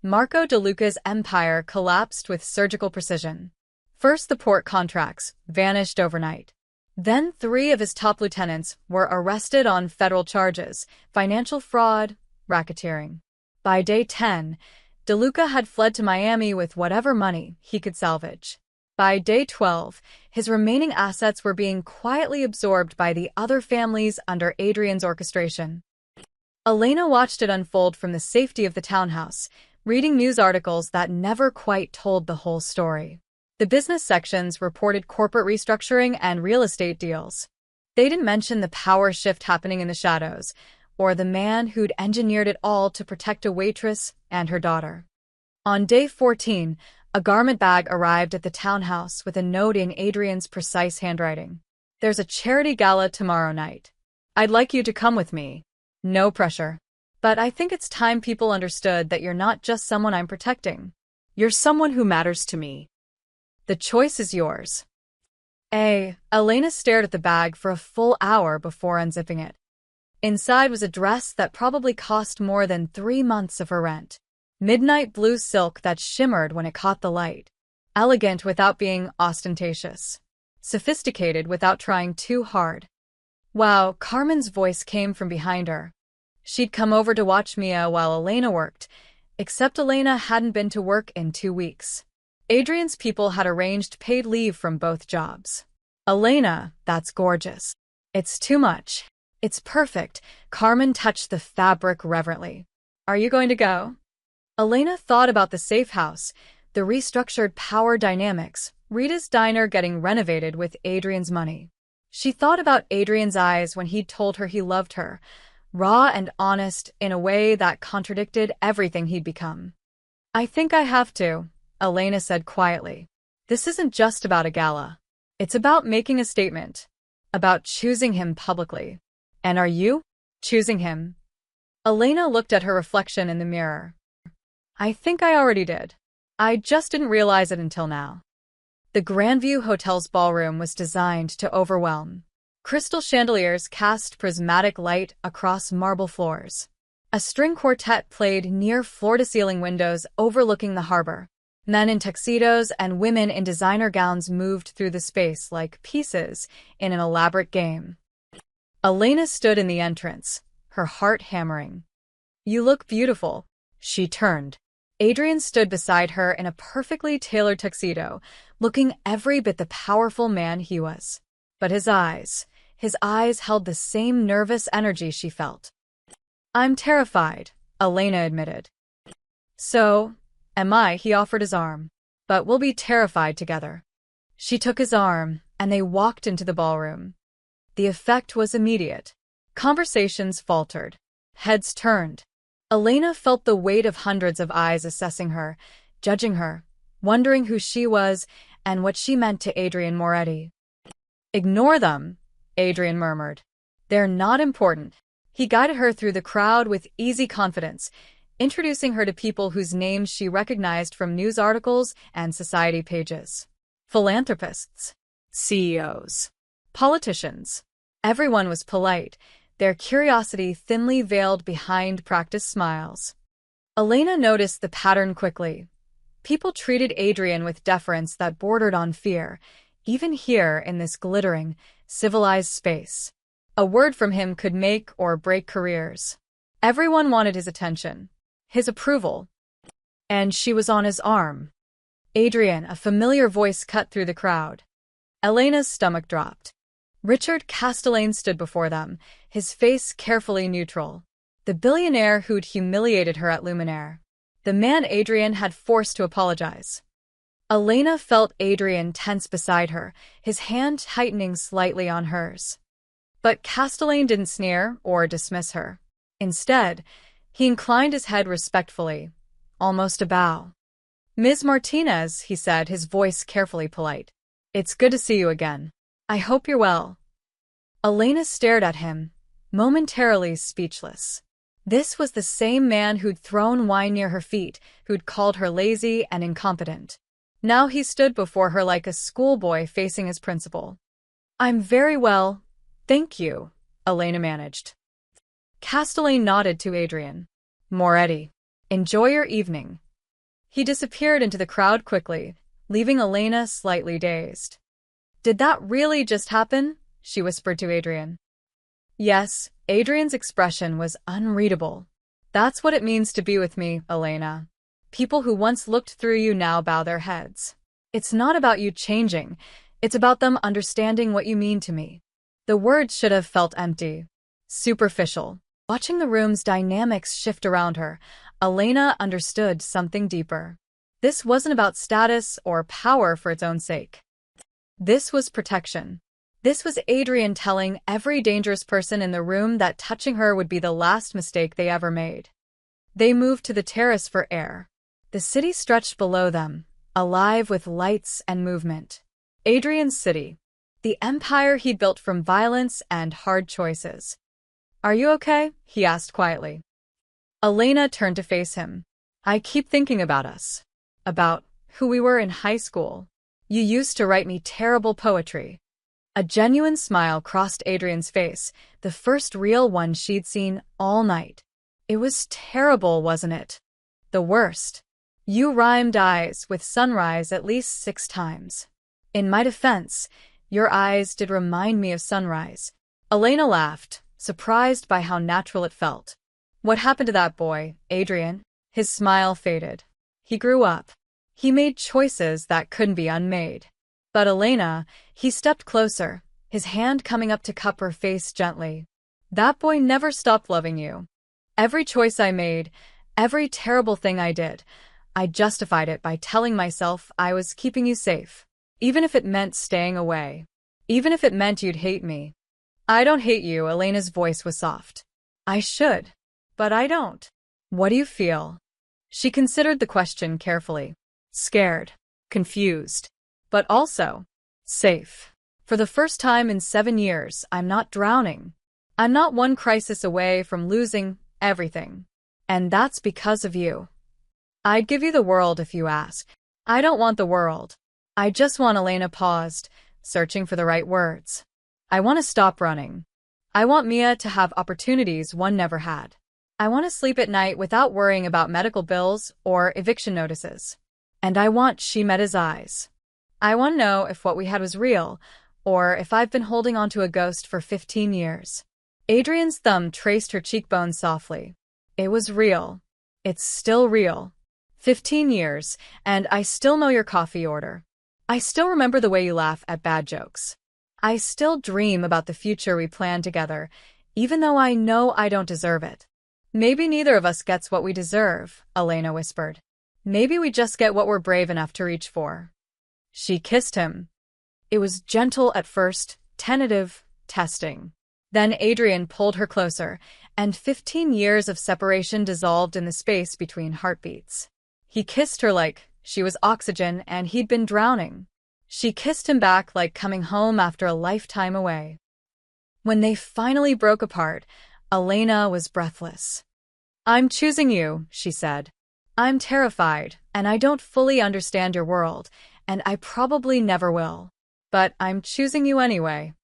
Speaker 1: Marco DeLuca's empire collapsed with surgical precision. First, the port contracts vanished overnight. Then 3 of his top lieutenants were arrested on federal charges, financial fraud, racketeering. By day 10, DeLuca had fled to Miami with whatever money he could salvage. By day 12, his remaining assets were being quietly absorbed by the other families under Adrian's orchestration. Elena watched it unfold from the safety of the townhouse, reading news articles that never quite told the whole story. The business sections reported corporate restructuring and real estate deals. They didn't mention the power shift happening in the shadows, or the man who'd engineered it all to protect a waitress and her daughter. On day 14, a garment bag arrived at the townhouse with a note in Adrian's precise handwriting. "There's a charity gala tomorrow night. I'd like you to come with me. No pressure. But I think it's time people understood that you're not just someone I'm protecting.
Speaker 4: You're someone who matters to me.
Speaker 1: The choice is yours." Elena stared at the bag for a full hour before unzipping it. Inside was a dress that probably cost more than 3 months of her rent. Midnight blue silk that shimmered when it caught the light. Elegant without being ostentatious. Sophisticated without trying too hard. Wow, Carmen's voice came from behind her. She'd come over to watch Mia while Elena worked, except Elena hadn't been to work in 2 weeks. Adrian's people had arranged paid leave from both jobs. "Elena, that's gorgeous." "It's too much." "It's perfect." Carmen touched the fabric reverently. "Are you going to go?" Elena thought about the safe house, the restructured power dynamics, Rita's diner getting renovated with Adrian's money. She thought about Adrian's eyes when he'd told her he loved her, raw and honest in a way that contradicted everything he'd become. "I think I have to," Elena said quietly. "This isn't just about a gala. It's about making a statement. About choosing him publicly. And are you choosing him?" Elena looked at her reflection in the mirror. "I think I already did. I just didn't realize it until now." The Grandview Hotel's ballroom was designed to overwhelm. Crystal chandeliers cast prismatic light across marble floors. A string quartet played near floor-to-ceiling windows overlooking the harbor. Men in tuxedos and women in designer gowns moved through the space like pieces in an elaborate game. Elena stood in the entrance, her heart hammering. "You look beautiful." She turned. Adrian stood beside her in a perfectly tailored tuxedo, looking every bit the powerful man he was. But his eyes held the same nervous energy she felt. "I'm terrified," Elena admitted. "So am I," he offered his arm. "But we'll be terrified together." She took his arm, and they walked into the ballroom. The effect was immediate. Conversations faltered. Heads turned. Elena felt the weight of hundreds of eyes assessing her, judging her, wondering who she was and what she meant to Adrian Moretti. "Ignore them," Adrian murmured. "They're not important." He guided her through the crowd with easy confidence, introducing her to people whose names she recognized from news articles and society pages. Philanthropists, CEOs, politicians. Everyone was polite, their curiosity thinly veiled behind practiced smiles. Elena noticed the pattern quickly. People treated Adrian with deference that bordered on fear, even here in this glittering, civilized space. A word from him could make or break careers. Everyone wanted his attention, his approval. And she was on his arm. "Adrian," a familiar voice cut through the crowd. Elena's stomach dropped. Richard Castellane stood before them, his face carefully neutral. The billionaire who'd humiliated her at Luminaire. The man Adrian had forced to apologize. Elena felt Adrian tense beside her, his hand tightening slightly on hers. But Castellane didn't sneer or dismiss her. Instead, he inclined his head respectfully, almost a bow. "Ms. Martinez," he said, his voice carefully polite. "It's good to see you again. I hope you're well." Elena stared at him, momentarily speechless. This was the same man who'd thrown wine near her feet, who'd called her lazy and incompetent. Now he stood before her like a schoolboy facing his principal. "I'm very well, thank you," Elena managed. Castellane nodded to Adrian. "Moretti, enjoy your evening." He disappeared into the crowd quickly, leaving Elena slightly dazed. "Did that really just happen?" she whispered to Adrian. Yes, Adrian's expression was unreadable. "That's what it means to be with me, Elena. People who once looked through you now bow their heads. It's not about you changing, it's about them understanding what you mean to me." The words should have felt empty, superficial. Watching the room's dynamics shift around her, Elena understood something deeper. This wasn't about status or power for its own sake. This was protection. This was Adrian telling every dangerous person in the room that touching her would be the last mistake they ever made. They moved to the terrace for air. The city stretched below them, alive with lights and movement. Adrian's city. The empire he'd built from violence and hard choices. "Are you okay?" he asked quietly. Elena turned to face him. "I keep thinking about us. About who we were in high school. You used to write me terrible poetry." A genuine smile crossed Adrian's face, the first real one she'd seen all night. "It was terrible, wasn't it? The worst. You rhymed eyes with sunrise at least 6 times. In my defense, your eyes did remind me of sunrise." Elena laughed, surprised by how natural it felt. "What happened to that boy, Adrian?" His smile faded. "He grew up. He made choices that couldn't be unmade." But Elena, he stepped closer, his hand coming up to cup her face gently. "That boy never stopped loving you. Every choice I made, every terrible thing I did, I justified it by telling myself I was keeping you safe. Even if it meant staying away. Even if it meant you'd hate me." "I don't hate you," Elena's voice was soft. "I should. But I don't." "What do you feel?" She considered the question carefully. "Scared. Confused. But also safe. For the first time in 7 years, I'm not drowning. I'm not one crisis away from losing everything. And that's because of you. I'd give you the world if you ask. I don't want the world. I just want." Elena paused, searching for the right words. "I want to stop running. I want Mia to have opportunities one never had. I want to sleep at night without worrying about medical bills or eviction notices. And I want." She met his eyes. "I want to know if what we had was real, or if I've been holding on to a ghost for 15 years. Adrian's thumb traced her cheekbone softly. "It was real. It's still real. 15 years, and I still know your coffee order. I still remember the way you laugh at bad jokes. I still dream about the future we plan together, even though I know I don't deserve it." "Maybe neither of us gets what we deserve," Elena whispered. "Maybe we just get what we're brave enough to reach for." She kissed him. It was gentle at first, tentative, testing. Then Adrian pulled her closer, and 15 years of separation dissolved in the space between heartbeats. He kissed her like she was oxygen and he'd been drowning. She kissed him back like coming home after a lifetime away. When they finally broke apart, Elena was breathless. "I'm choosing you," she said. "I'm terrified, and I don't fully understand your world, and I probably never will. But I'm choosing you anyway."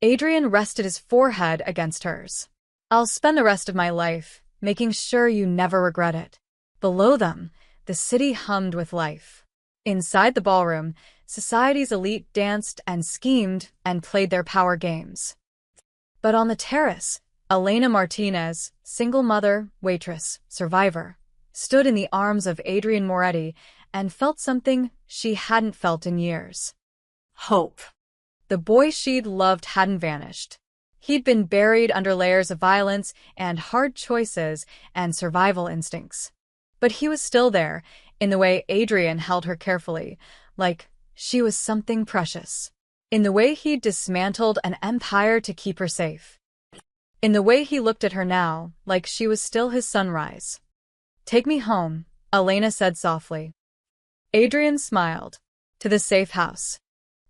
Speaker 1: Adrian rested his forehead against hers. "I'll spend the rest of my life making sure you never regret it." Below them, the city hummed with life. Inside the ballroom, society's elite danced and schemed and played their power games. But on the terrace, Elena Martinez, single mother, waitress, survivor, stood in the arms of Adrian Moretti and felt something she hadn't felt in years. Hope. The boy she'd loved hadn't vanished. He'd been buried under layers of violence and hard choices and survival instincts. But he was still there, in the way Adrian held her carefully, like she was something precious. In the way he'd dismantled an empire to keep her safe. In the way he looked at her now, like she was still his sunrise. "Take me home," Elena said softly. Adrian smiled. "To the safe house."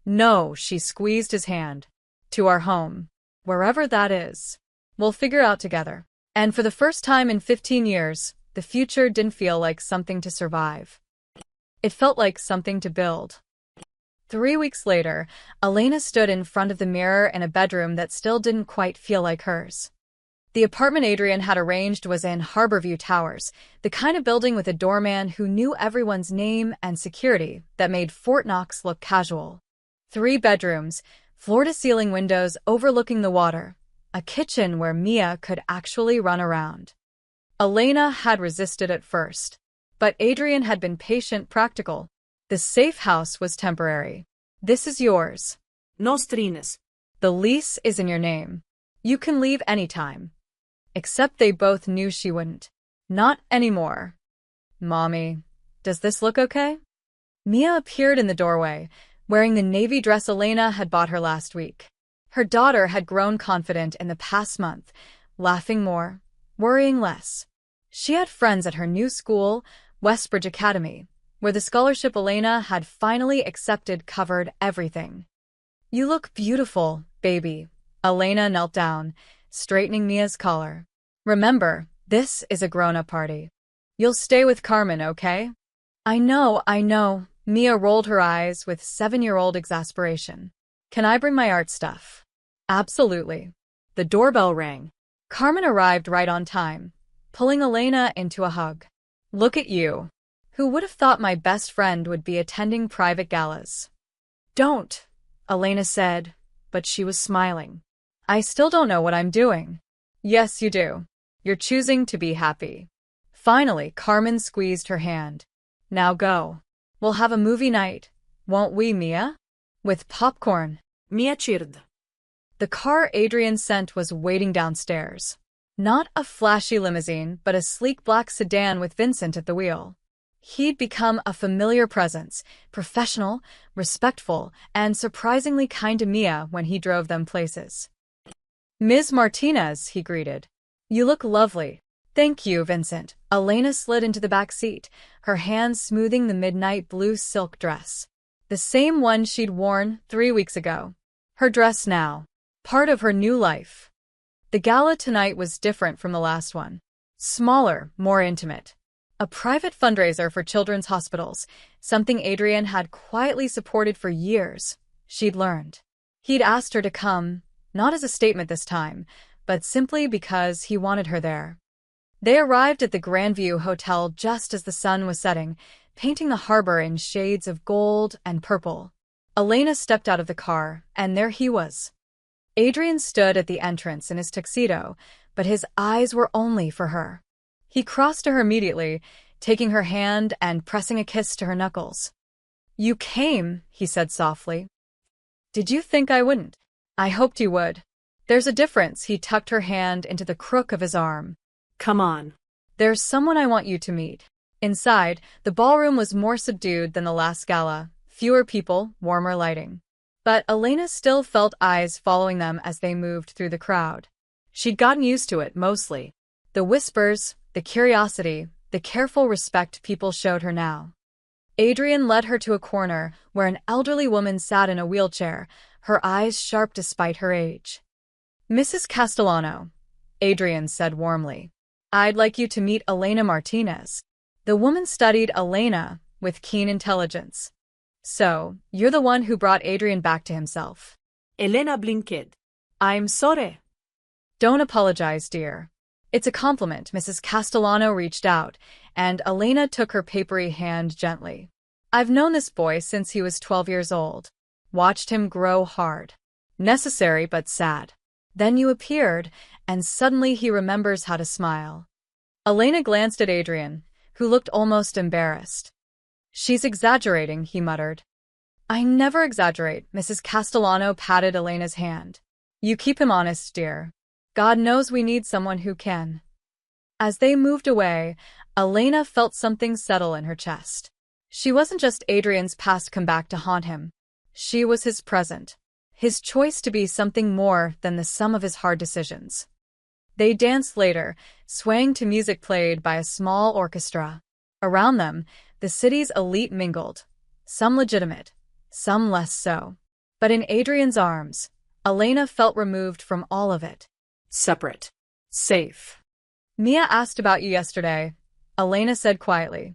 Speaker 1: "No," she squeezed his hand. "To our home. Wherever that is. We'll figure out together." And for the first time in 15 years, the future didn't feel like something to survive. It felt like something to build. 3 weeks later, Elena stood in front of the mirror in a bedroom that still didn't quite feel like hers. The apartment Adrian had arranged was in Harborview Towers, the kind of building with a doorman who knew everyone's name and security that made Fort Knox look casual. 3 bedrooms, floor-to-ceiling windows overlooking the water, a kitchen where Mia could actually run around. Elena had resisted at first, but Adrian had been patient, practical. "The safe house was temporary. This is yours.
Speaker 3: Nostrines.
Speaker 1: The lease is in your name. You can leave anytime." Except they both knew she wouldn't. "Not anymore." "Mommy, does this look okay?" Mia appeared in the doorway, wearing the navy dress Elena had bought her last week. Her daughter had grown confident in the past month, laughing more, worrying less. She had friends at her new school, Westbridge Academy, where the scholarship Elena had finally accepted covered everything. "You look beautiful, baby." Elena knelt down, straightening Mia's collar. "Remember, this is a grown-up party. You'll stay with Carmen, okay?" I know. Mia rolled her eyes with 7-year-old exasperation. "Can I bring my art stuff?" "Absolutely."
Speaker 3: The doorbell rang.
Speaker 1: Carmen arrived right on time, pulling Elena into a hug. "Look at you. Who would have thought my best friend would be attending private galas?"
Speaker 3: "Don't," Elena said, but she was smiling.
Speaker 1: "I still don't know what I'm doing." "Yes, you do. You're choosing to be happy." Finally, Carmen squeezed her hand. "Now go. We'll have a movie night, won't we, Mia? With popcorn."
Speaker 3: Mia cheered.
Speaker 1: The car Adrian sent was waiting downstairs. Not a flashy limousine, but a sleek black sedan with Vincent at the wheel. He'd become a familiar presence, professional, respectful, and surprisingly kind to Mia when he drove them places. "Ms. Martinez," he greeted. "You look lovely." "Thank you, Vincent." Elena slid into the back seat, her hands smoothing the midnight blue silk dress. The same one she'd worn 3 weeks ago. Her dress now. Part of her new life. The gala tonight was different from the last one. Smaller, more intimate. A private fundraiser for children's hospitals, something Adrian had quietly supported for years, she'd learned. He'd asked her to come, not as a statement this time, but simply because he wanted her there. They arrived at the Grandview Hotel just as the sun was setting, painting the harbor in shades of gold and purple. Elena stepped out of the car, and there he was. Adrian stood at the entrance in his tuxedo, but his eyes were only for her. He crossed to her immediately, taking her hand and pressing a kiss to her knuckles. "You came," he said softly. "Did you think I wouldn't? I hoped you would." "There's a difference." He tucked her hand into the crook of his arm.
Speaker 3: "Come on."
Speaker 1: "There's someone I want you to meet." Inside, the ballroom was more subdued than the last gala, fewer people, warmer lighting. But Elena still felt eyes following them as they moved through the crowd. She'd gotten used to it, mostly. The whispers, the curiosity, the careful respect people showed her now. Adrian led her to a corner where an elderly woman sat in a wheelchair, her eyes sharp despite her age. "Mrs. Castellano," Adrian said warmly. "I'd like you to meet Elena Martinez." The woman studied Elena with keen intelligence. "So, you're the one who brought Adrian back to himself."
Speaker 3: Elena blinked. "I'm sorry."
Speaker 1: "Don't apologize, dear. It's a compliment." Mrs. Castellano reached out, and Elena took her papery hand gently. "I've known this boy since he was 12 years old. Watched him grow hard. Necessary but sad. Then you appeared, and suddenly he remembers how to smile." Elena glanced at Adrian, who looked almost embarrassed. "She's exaggerating," he muttered. "I never exaggerate." Mrs. Castellano patted Elena's hand. "You keep him honest, dear. God knows we need someone who can." As they moved away, Elena felt something settle in her chest. She wasn't just Adrian's past come back to haunt him. She was his present. His choice to be something more than the sum of his hard decisions. They danced later, swaying to music played by a small orchestra. Around them, the city's elite mingled, some legitimate, some less so. But in Adrian's arms, Elena felt removed from all of it.
Speaker 3: Separate. Safe.
Speaker 1: "Mia asked about you yesterday," Elena said quietly.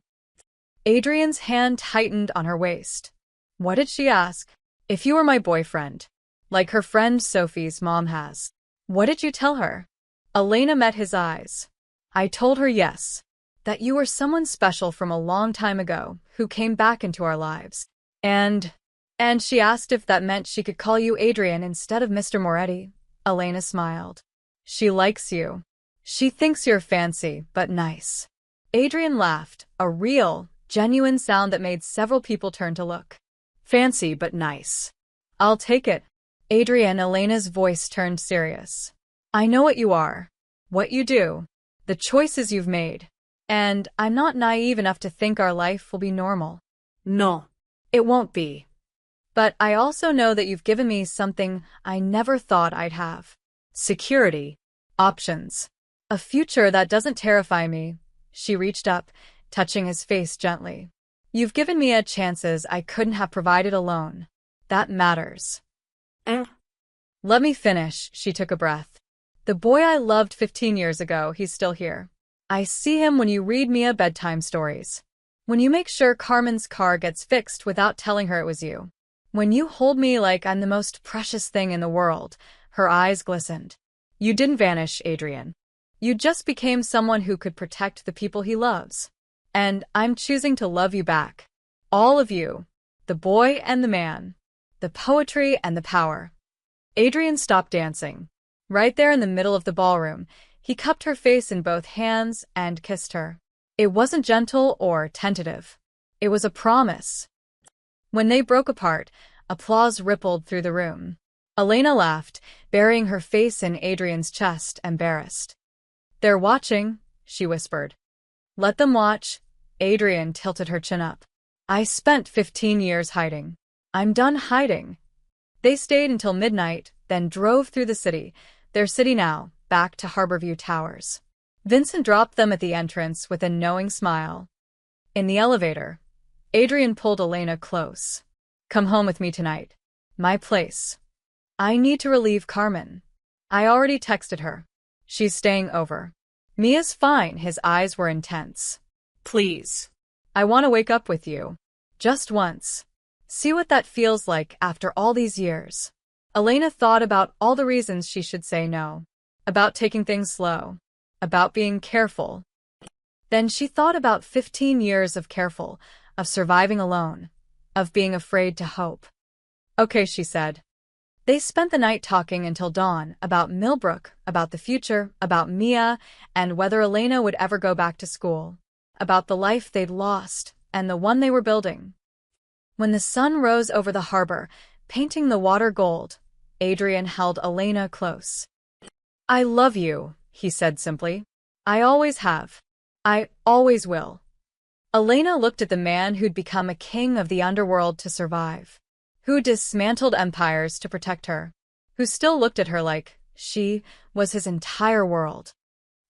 Speaker 1: Adrian's hand tightened on her waist. "What did she ask?" "If you were my boyfriend, like her friend Sophie's mom has." "What did you tell her?" Elena met his eyes. "I told her yes. That you were someone special from a long time ago, who came back into our lives. And she asked if that meant she could call you Adrian instead of Mr. Moretti." Elena smiled. "She likes you. She thinks you're fancy, but nice." Adrian laughed, a real, genuine sound that made several people turn to look.
Speaker 3: "Fancy, but nice."
Speaker 1: "I'll take it." "Adrian," Elena's voice turned serious. "I know what you are, what you do, the choices you've made. And I'm not naive enough to think our life will be normal."
Speaker 3: "No,
Speaker 1: "It won't be." But I also know that you've given me something I never thought I'd have. Security. Options. A future that doesn't terrify me. She reached up, touching his face gently. You've given me chances I couldn't have provided alone. That matters. Let me finish, she took a breath. The boy I loved 15 years ago, he's still here. I see him when you read Mia bedtime stories. When you make sure Carmen's car gets fixed without telling her it was you. When you hold me like I'm the most precious thing in the world. Her eyes glistened. You didn't vanish, Adrian. You just became someone who could protect the people he loves. And I'm choosing to love you back. All of you. The boy and the man. The poetry and the power. Adrian stopped dancing. Right there in the middle of the ballroom, he cupped her face in both hands and kissed her. It wasn't gentle or tentative. It was a promise. When they broke apart, applause rippled through the room. Elena laughed, burying her face in Adrian's chest, embarrassed. They're watching, she whispered. Let them watch. Adrian tilted her chin up. I spent 15 years hiding. I'm done hiding. They stayed until midnight, then drove through the city, their city now, back to Harborview Towers. Vincent dropped them at the entrance with a knowing smile. In the elevator, Adrian pulled Elena close. Come home with me tonight. My place. I need to relieve Carmen. I already texted her. She's staying over. Mia's fine, his eyes were intense.
Speaker 3: Please.
Speaker 1: I want to wake up with you. Just once. See what that feels like after all these years. Elena thought about all the reasons she should say no. About taking things slow. About being careful. Then she thought about 15 years of careful, of surviving alone, of being afraid to hope. Okay, she said. They spent the night talking until dawn about Millbrook, about the future, about Mia, and whether Elena would ever go back to school. About the life they'd lost and the one they were building. When the sun rose over the harbor, painting the water gold, Adrian held Elena close. I love you, he said simply. I always have. I always will. Elena looked at the man who'd become a king of the underworld to survive, who dismantled empires to protect her, who still looked at her like she was his entire world.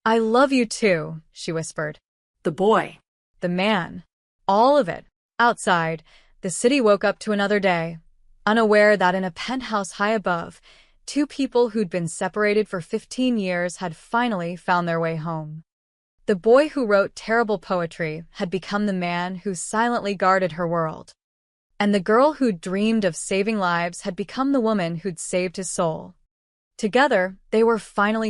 Speaker 1: I love you too, she whispered.
Speaker 3: The boy.
Speaker 1: The man. All of it. Outside, the city woke up to another day, unaware that in a penthouse high above, two people who'd been separated for 15 years had finally found their way home. The boy who wrote terrible poetry had become the man who silently guarded her world. And the girl who'd dreamed of saving lives had become the woman who'd saved his soul. Together, they were finally